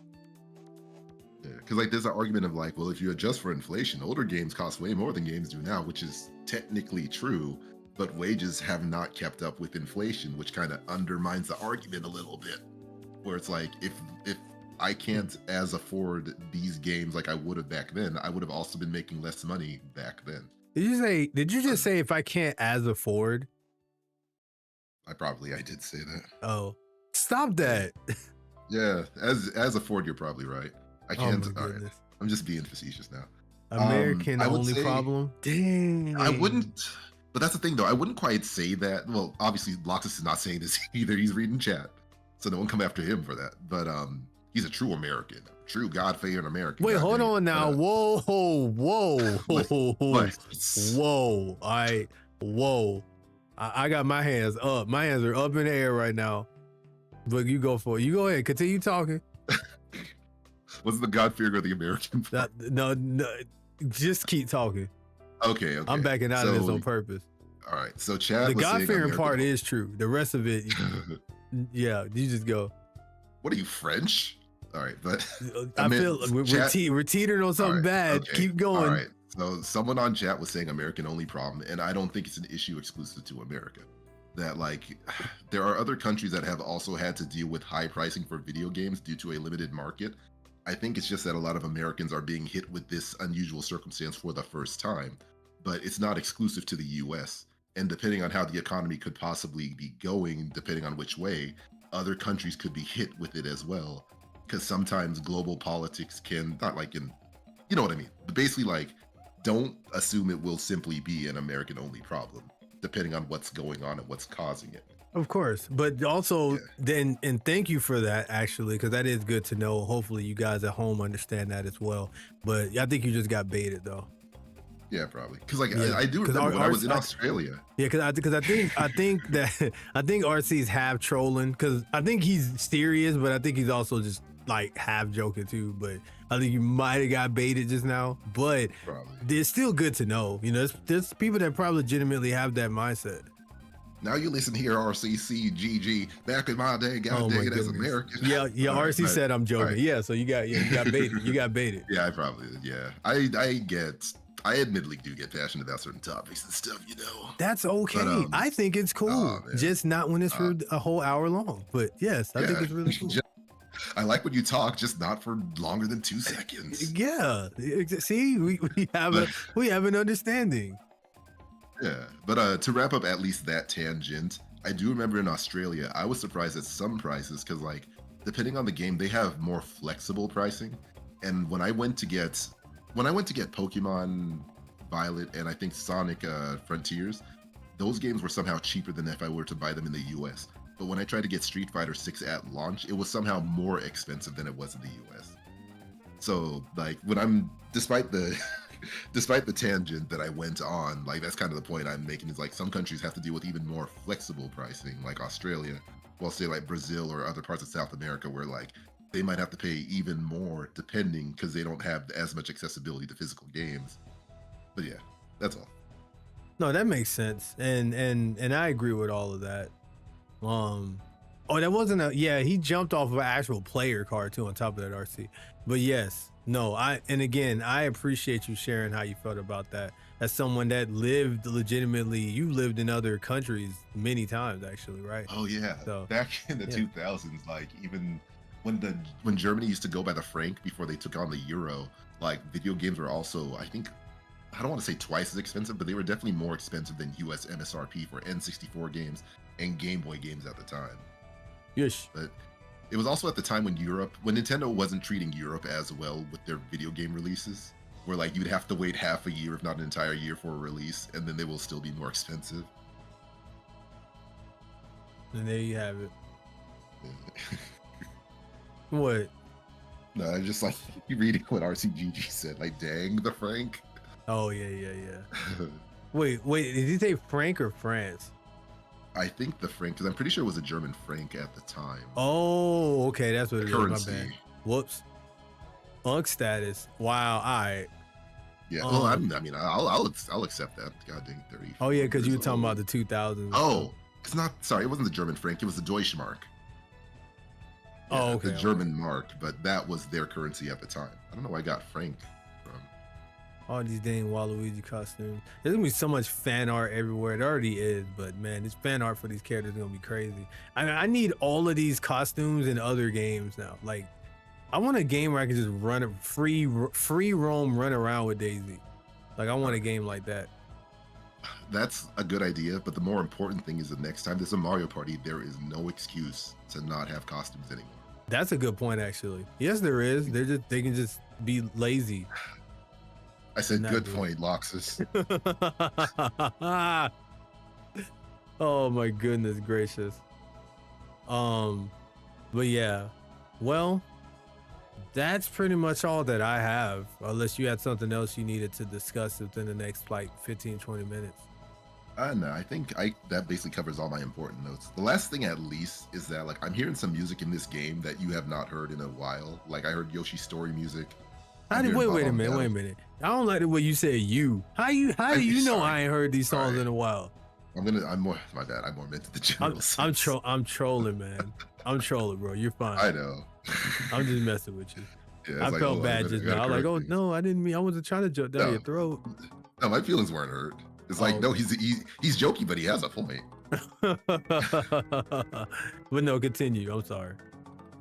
Yeah, because like there's an argument of like, well, if you adjust for inflation, older games cost way more than games do now, which is technically true, but wages have not kept up with inflation, which kind of undermines the argument a little bit. Where it's like, if I can't as afford these games like I would have back then, I would have also been making less money back then. Did you just say if I can't as afford? I did say that. Oh, stop that. Yeah, as afford, you're probably right. I can't. Oh, all right. I'm just being facetious now. American only problem. Dang. I wouldn't. But that's the thing, though. I wouldn't quite say that. Well, obviously, Loxus is not saying this either. He's reading chat, so no one come after him for that. But he's a true American, true God-fearing American. Wait, hold on now. Whoa. I got my hands up. My hands are up in the air right now. But you go for it. You go ahead. Continue talking. What's the God-fearing of the American? No, just keep talking. Okay. I'm backing out of this on purpose. All right. So Chad, the God-fearing part is true. The rest of it, yeah, you just go. What are you, French? All right, but I feel we're teetering on something bad. Okay. Keep going. All right. So someone on chat was saying American only problem, and I don't think it's an issue exclusive to America. That like there are other countries that have also had to deal with high pricing for video games due to a limited market. I think it's just that a lot of Americans are being hit with this unusual circumstance for the first time, but it's not exclusive to the US. And depending on how the economy could possibly be going, depending on which way, other countries could be hit with it as well. Because sometimes global politics can, not like in, you know what I mean? But basically like, don't assume it will simply be an American only problem, depending on what's going on and what's causing it. Of course, but also then, and thank you for that actually, because that is good to know. Hopefully you guys at home understand that as well. But I think you just got baited though. Yeah, probably. Because like I do remember when I was in Australia. Yeah, because I think RC's half trolling, because I think he's serious, but I think he's also just like half joking too. But I think you might have got baited just now. But it's still good to know. You know, there's people that probably legitimately have that mindset. Now you listen here, RCC, GG. Back in my day, God dang it, as American. Yeah. RC said I'm joking. Right. Yeah, so you got baited. You got baited. Yeah, I probably did. Yeah, I admittedly do get passionate about certain topics and stuff, you know. That's okay. But, I think it's cool. Just not when it's for a whole hour long. But yes, I think it's really cool. I like when you talk, just not for longer than 2 seconds. Yeah. See, we have an understanding. Yeah, but to wrap up at least that tangent, I do remember in Australia, I was surprised at some prices because, like, depending on the game, they have more flexible pricing. And when I went to get Pokemon Violet and I think Sonic Frontiers, those games were somehow cheaper than if I were to buy them in the US. But when I tried to get Street Fighter 6 at launch, it was somehow more expensive than it was in the US. So, like, despite the tangent that I went on, like that's kind of the point I'm making, is like some countries have to deal with even more flexible pricing, like Australia, while say like Brazil or other parts of South America, where like they might have to pay even more depending because they don't have as much accessibility to physical games. But yeah, that's all. No, that makes sense, and I agree with all of that. That wasn't he jumped off of an actual player card too on top of that, RC. But yes. No, I appreciate you sharing how you felt about that. As someone that lived legitimately, you lived in other countries many times actually, right? Oh yeah. So, back in the 2000s, like even when Germany used to go by the franc before they took on the euro, like video games were also, I think, I don't want to say twice as expensive, but they were definitely more expensive than US MSRP for N64 games and Game Boy games at the time. Yes. But it was also at the time when Nintendo wasn't treating Europe as well with their video game releases, where like you'd have to wait half a year, if not an entire year, for a release, and then they will still be more expensive. And there you have it. What? No, I just like reading what RCGG said. Like, dang, the franc. Oh yeah. Wait, did he say Frank or France? I think the franc, because I'm pretty sure it was a German franc at the time. Oh, okay, that's what it Currency. is. My bad. Whoops. Unk status. Wow. All right. Yeah. Well, I mean, I'll accept that. God dang, 30. Oh yeah, because you were talking about the 2000s. Oh, it's not. Sorry, it wasn't the German franc. It was the Deutschmark. Yeah, oh, okay. The German mark, but that was their currency at the time. I don't know where I got franc from. All these dang Waluigi costumes. There's gonna be so much fan art everywhere. It already is, but man, this fan art for these characters is gonna be crazy. I need all of these costumes in other games now. Like, I want a game where I can just run a free roam, run around with Daisy. Like, I want a game like that. That's a good idea, but the more important thing is the next time there's a Mario Party, there is no excuse to not have costumes anymore. That's a good point, actually. Yes, there is. They can just be lazy. I said good point, Loxus. Oh my goodness gracious. But yeah, well, that's pretty much all that I have, unless you had something else you needed to discuss within the next like 15-20 minutes. No, I think that basically covers all my important notes. The last thing, at least, is that like I'm hearing some music in this game that you have not heard in a while. Like I heard Yoshi's story music. Wait a minute. I don't like the way you say you. How do you know I ain't heard these songs in a while? I'm more my bad. I'm more meant to the general sense. I'm trolling, man. I'm trolling, bro. You're fine. I know. I'm just messing with you. Yeah, I felt bad just now. I was like, oh no, I didn't mean. I wasn't trying to jump down your throat. No, my feelings weren't hurt. It's like, no, he's joking, but he has a point. But no, continue. I'm sorry.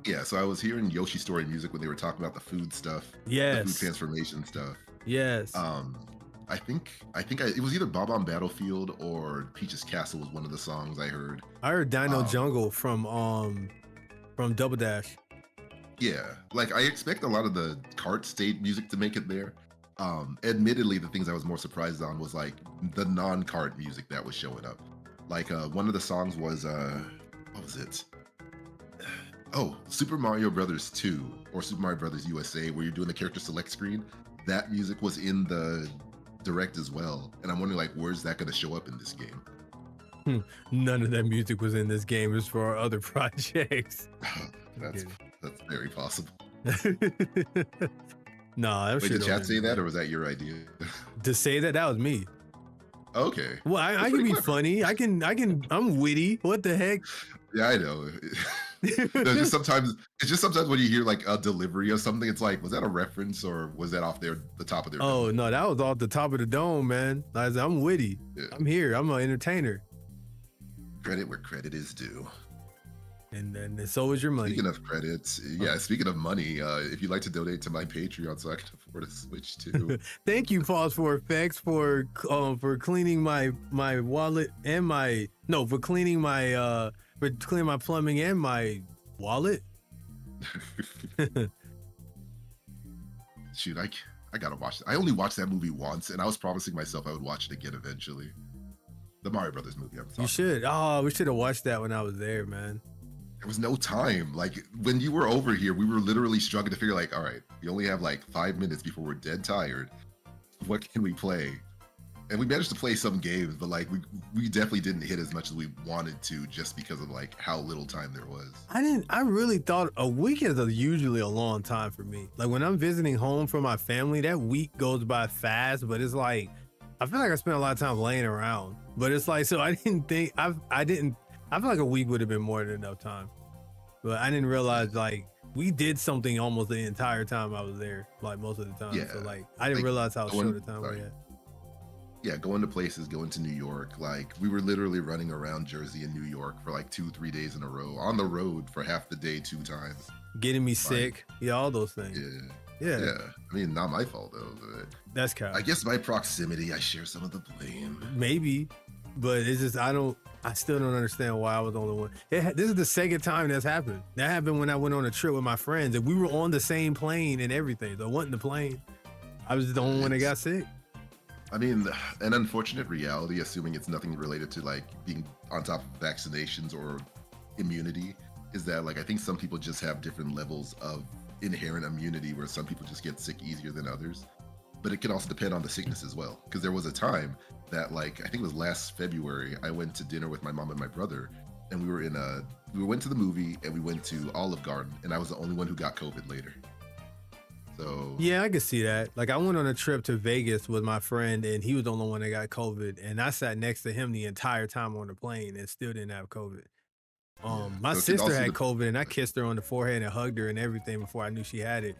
Yeah, so I was hearing Yoshi's story music when they were talking about the food stuff. Yes. The food transformation stuff. Yes. I think it was either Bob on Battlefield or Peach's Castle was one of the songs I heard. I heard Dino Jungle from Double Dash. Yeah, like I expect a lot of the Kart state music to make it there. Admittedly, the things I was more surprised on was like the non-Kart music that was showing up. Like one of the songs was what was it? Oh, Super Mario Brothers 2 or Super Mario Brothers USA, where you're doing the character select screen. That music was in the direct as well, and I'm wondering like, where's that going to show up in this game? None of that music was in this game. It was for our other projects. That's very possible. No, wait, did chat say that, or was that your idea? To say that was me. Okay. Well, I can be funny. I'm witty. What the heck? Yeah, I know. It's just sometimes when you hear like a delivery of something, it's like, was that a reference or was that off the top of their dome? No, that was off the top of the dome, man. I'm witty. Yeah. I'm here. I'm an entertainer. Credit where credit is due. And so is your money. Speaking of credits, speaking of money, if you'd like to donate to my Patreon so I can afford a Switch too. Thank you, P4FX, for cleaning my wallet and for cleaning my plumbing and my wallet. Shoot, I gotta watch it. I only watched that movie once, and I was promising myself I would watch it again eventually. The Mario Brothers movie. You should. Oh, we should have watched that when I was there, man. There was no time. Like when you were over here, we were literally struggling to figure like, all right, we only have like 5 minutes before we're dead tired. What can we play? And we managed to play some games, but like we definitely didn't hit as much as we wanted to just because of like how little time there was. I really thought a week is usually a long time for me. Like when I'm visiting home for my family, that week goes by fast, but it's like, I feel like I spent a lot of time laying around, but it's like, so I feel like a week would have been more than enough time, but I didn't realize like we did something almost the entire time I was there, like most of the time. Yeah, so like I didn't realize how short the time we had. yeah, going to places, going to New York. Like we were literally running around Jersey and New York for like 2-3 days in a row on the road for half the day 2 times. Getting me Like, sick. Yeah, all those things. yeah. Yeah, Yeah, I mean, not my fault though. But that's kind I guess my proximity, I share some of the blame. maybe, but it's just I still don't understand why I was the only one. This is the second time that's happened. That happened when I went on a trip with my friends, and we were on the same plane and everything. So I wasn't the plane. I was the only one that got sick. I mean, an unfortunate reality, assuming it's nothing related to like being on top of vaccinations or immunity, is that like I think some people just have different levels of inherent immunity where some people just get sick easier than others. But it can also depend on the sickness as well. Because there was a time that like I think it was last February, I went to dinner with my mom and my brother, and we went to the movie and we went to Olive Garden, and I was the only one who got COVID later. So Yeah, I could see that. Like I went on a trip to Vegas with my friend, and he was the only one that got COVID, and I sat next to him the entire time on the plane and still didn't have COVID. yeah, My so it can sister also had COVID, and I kissed her on the forehead and hugged her and everything before I knew she had it.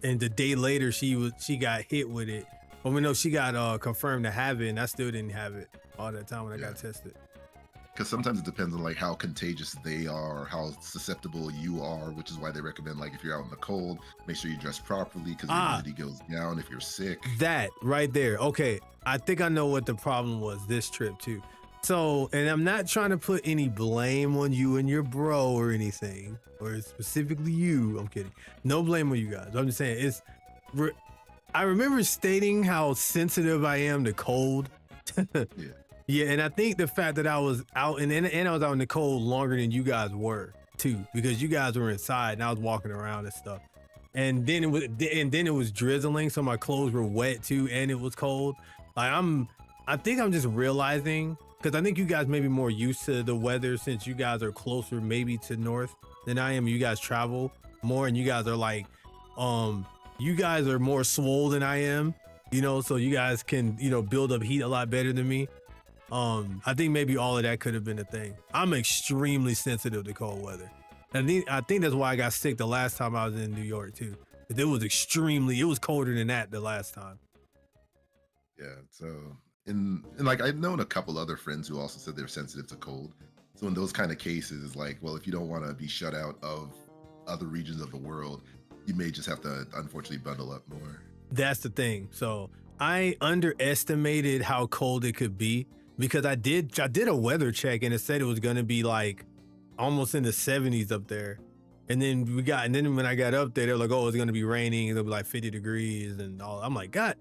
And the day later, she got hit with it. But we know she got confirmed to have it, and I still didn't have it all that time when I got tested. because sometimes it depends on like how contagious they are, how susceptible you are, which is why they recommend like if you're out in the cold, make sure you dress properly because your immunity goes down if you're sick. That right there. Okay, I think I know what the problem was this trip too. So, and I'm not trying to put any blame on you and your bro or anything, or specifically you. I'm kidding. No blame on you guys. I'm just saying I remember stating how sensitive I am to cold. Yeah. Yeah, and I think the fact that I was out and I was out in the cold longer than you guys were too, because you guys were inside and I was walking around and stuff. And then it was drizzling, so my clothes were wet too, and it was cold. Like I think I'm just realizing, because I think you guys may be more used to the weather since you guys are closer maybe to north than I am. You guys travel more, and you guys are like, you guys are more swole than I am, so you guys can, build up heat a lot better than me. I think maybe all of that could have been a thing. I'm extremely sensitive to cold weather. I think that's why I got sick the last time I was in New York too. It was colder than that the last time. Yeah. So and like I've known a couple other friends who also said they're sensitive to cold. So in those kind of cases, like, well, if you don't want to be shut out of other regions of the world, you may just have to unfortunately bundle up more. That's the thing. So I underestimated how cold it could be, because I did a weather check and it said it was going to be like almost in the 70s up there. And then when I got up there, they're like, oh, it's going to be raining. It'll be like 50 degrees and all. I'm like, God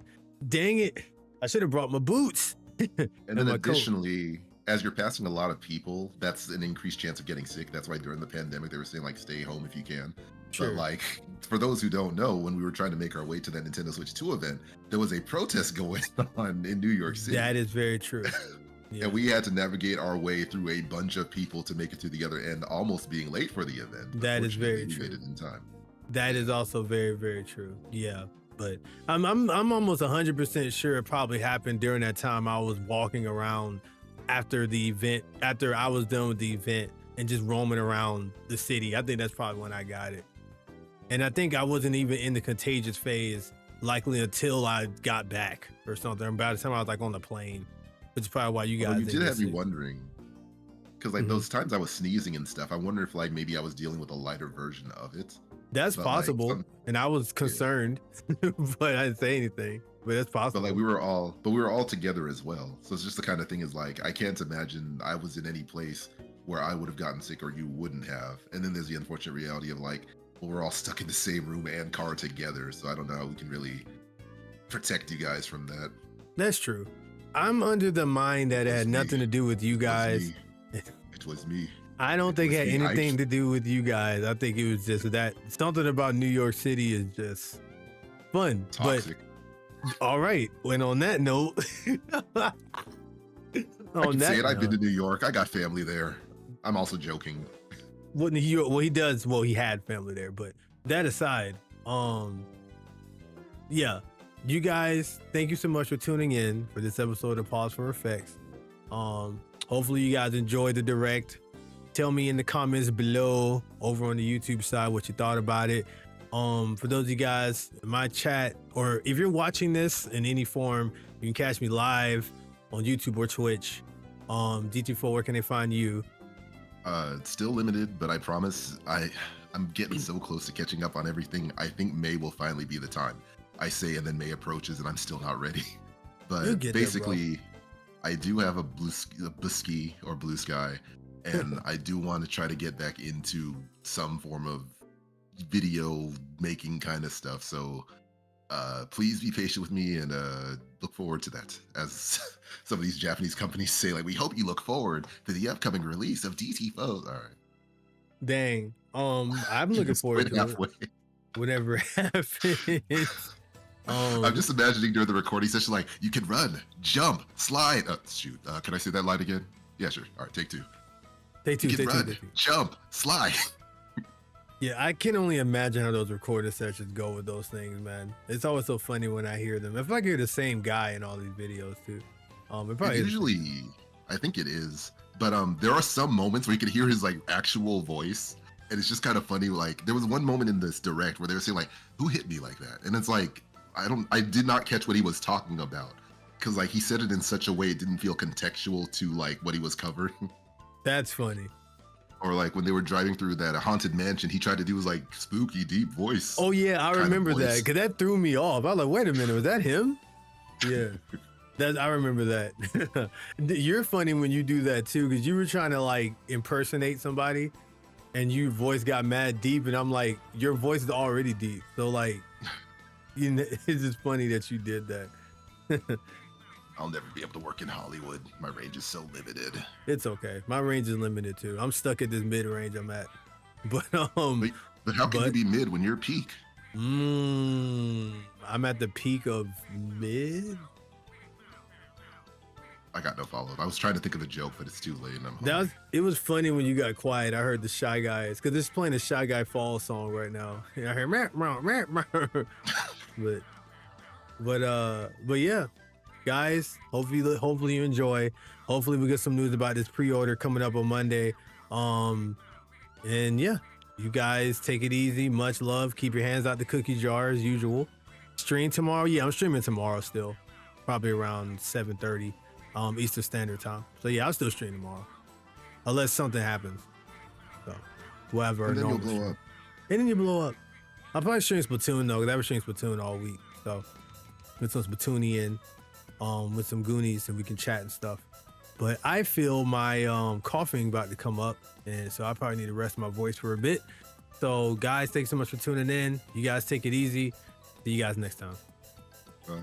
dang it. I should have brought my boots. And then additionally, as you're passing a lot of people, that's an increased chance of getting sick. That's why during the pandemic, they were saying like, stay home if you can. Sure. But like, for those who don't know, when we were trying to make our way to that Nintendo Switch 2 event, there was a protest going on in New York City. That is very true. Yeah. And we had to navigate our way through a bunch of people to make it to the other end, almost being late for the event. That is very we true. made it in time. That is also very, very true. Yeah. But I'm almost 100% sure it probably happened during that time I was walking around after the event, after I was done with the event and just roaming around the city. I think that's probably when I got it. And I think I wasn't even in the contagious phase likely until I got back or something. By the time I was like on the plane, which is probably why you guys You did have me sick. wondering, because like those times I was sneezing and stuff, I wonder if like maybe I was dealing with a lighter version of it. That's But, possible. like, and I was concerned, but I didn't say anything. But it's possible. But like we were all together as well. So it's just the kind of thing is like I can't imagine I was in any place where I would have gotten sick or you wouldn't have. And then there's the unfortunate reality of like, well, we're all stuck in the same room and car together. So I don't know how we can really protect you guys from that. That's true. I'm under the mind that it had nothing to do with you guys. It was me. I don't think it had was me. anything to do with you guys. I think it was just that something about New York City is just fun. Toxic. But all right. When on that note, I can say it. I've been to New York. I got family there. I'm also joking. He had family there, but that aside, yeah, you guys, thank you so much for tuning in for this episode of P4FX. Hopefully you guys enjoyed the direct. Tell me in the comments below over on the YouTube side what you thought about it. For those of you guys in my chat, or if you're watching this in any form, you can catch me live on YouTube or Twitch. DT4, where can they find you? It's still limited, but I promise I'm getting so close to catching up on everything. I think May will finally be the time. I say, and then May approaches, and I'm still not ready. But basically, I do have a blue ski or blue sky, and I do want to try to get back into some form of video making kind of stuff. So please be patient with me and look forward to that. As some of these Japanese companies say, like, we hope you look forward to the upcoming release of DT Faux. All right. Dang. I'm looking forward to it. Whatever happens. I'm just imagining during the recording session, like, you can run, jump, slide. Shoot. Can I say that line again? Yeah, sure. All right, take two. Take two. You can run, jump, slide. Yeah, I can only imagine how those recording sessions go with those things, man. It's always so funny when I hear them. If I hear the same guy in all these videos too. It probably usually, I think it is. But there are some moments where you can hear his like actual voice, and it's just kind of funny. Like there was one moment in this direct where they were saying like, "Who hit me like that?" And it's like, I did not catch what he was talking about because like he said it in such a way it didn't feel contextual to like what he was covering. That's funny. Or like when they were driving through that haunted mansion, he tried to do his like spooky deep voice. Oh yeah, I remember that because that threw me off. I was like, wait a minute, was that him? Yeah. I remember that. You're funny when you do that too, because you were trying to like impersonate somebody and your voice got mad deep, and I'm like, your voice is already deep. So like, you know, it's just funny that you did that. I'll never be able to work in Hollywood. My range is so limited. It's okay. My range is limited too. I'm stuck at this mid range I'm at. But but how can you be mid when you're peak? I'm at the peak of mid. I got no follow-up. I was trying to think of a joke, but it's too late. And it was funny when you got quiet. I heard the Shy Guys because it's playing the Shy Guy Fall song right now. And I heard but yeah, guys. Hopefully you enjoy. Hopefully we get some news about this pre-order coming up on Monday. And yeah, you guys take it easy. Much love. Keep your hands out the cookie jar as usual. Stream tomorrow. Yeah, I'm streaming tomorrow still, probably around 7:30. Eastern Standard Time. So yeah, I'll still stream tomorrow, unless something happens. So whatever. And then you'll blow up. And then you blow up. I'll probably stream Splatoon though, because I've been streaming Splatoon all week. So get some Splatoonian, with some Goonies, and we can chat and stuff. But I feel my coughing about to come up, and so I probably need to rest my voice for a bit. So guys, thanks so much for tuning in. You guys take it easy. See you guys next time. Bye.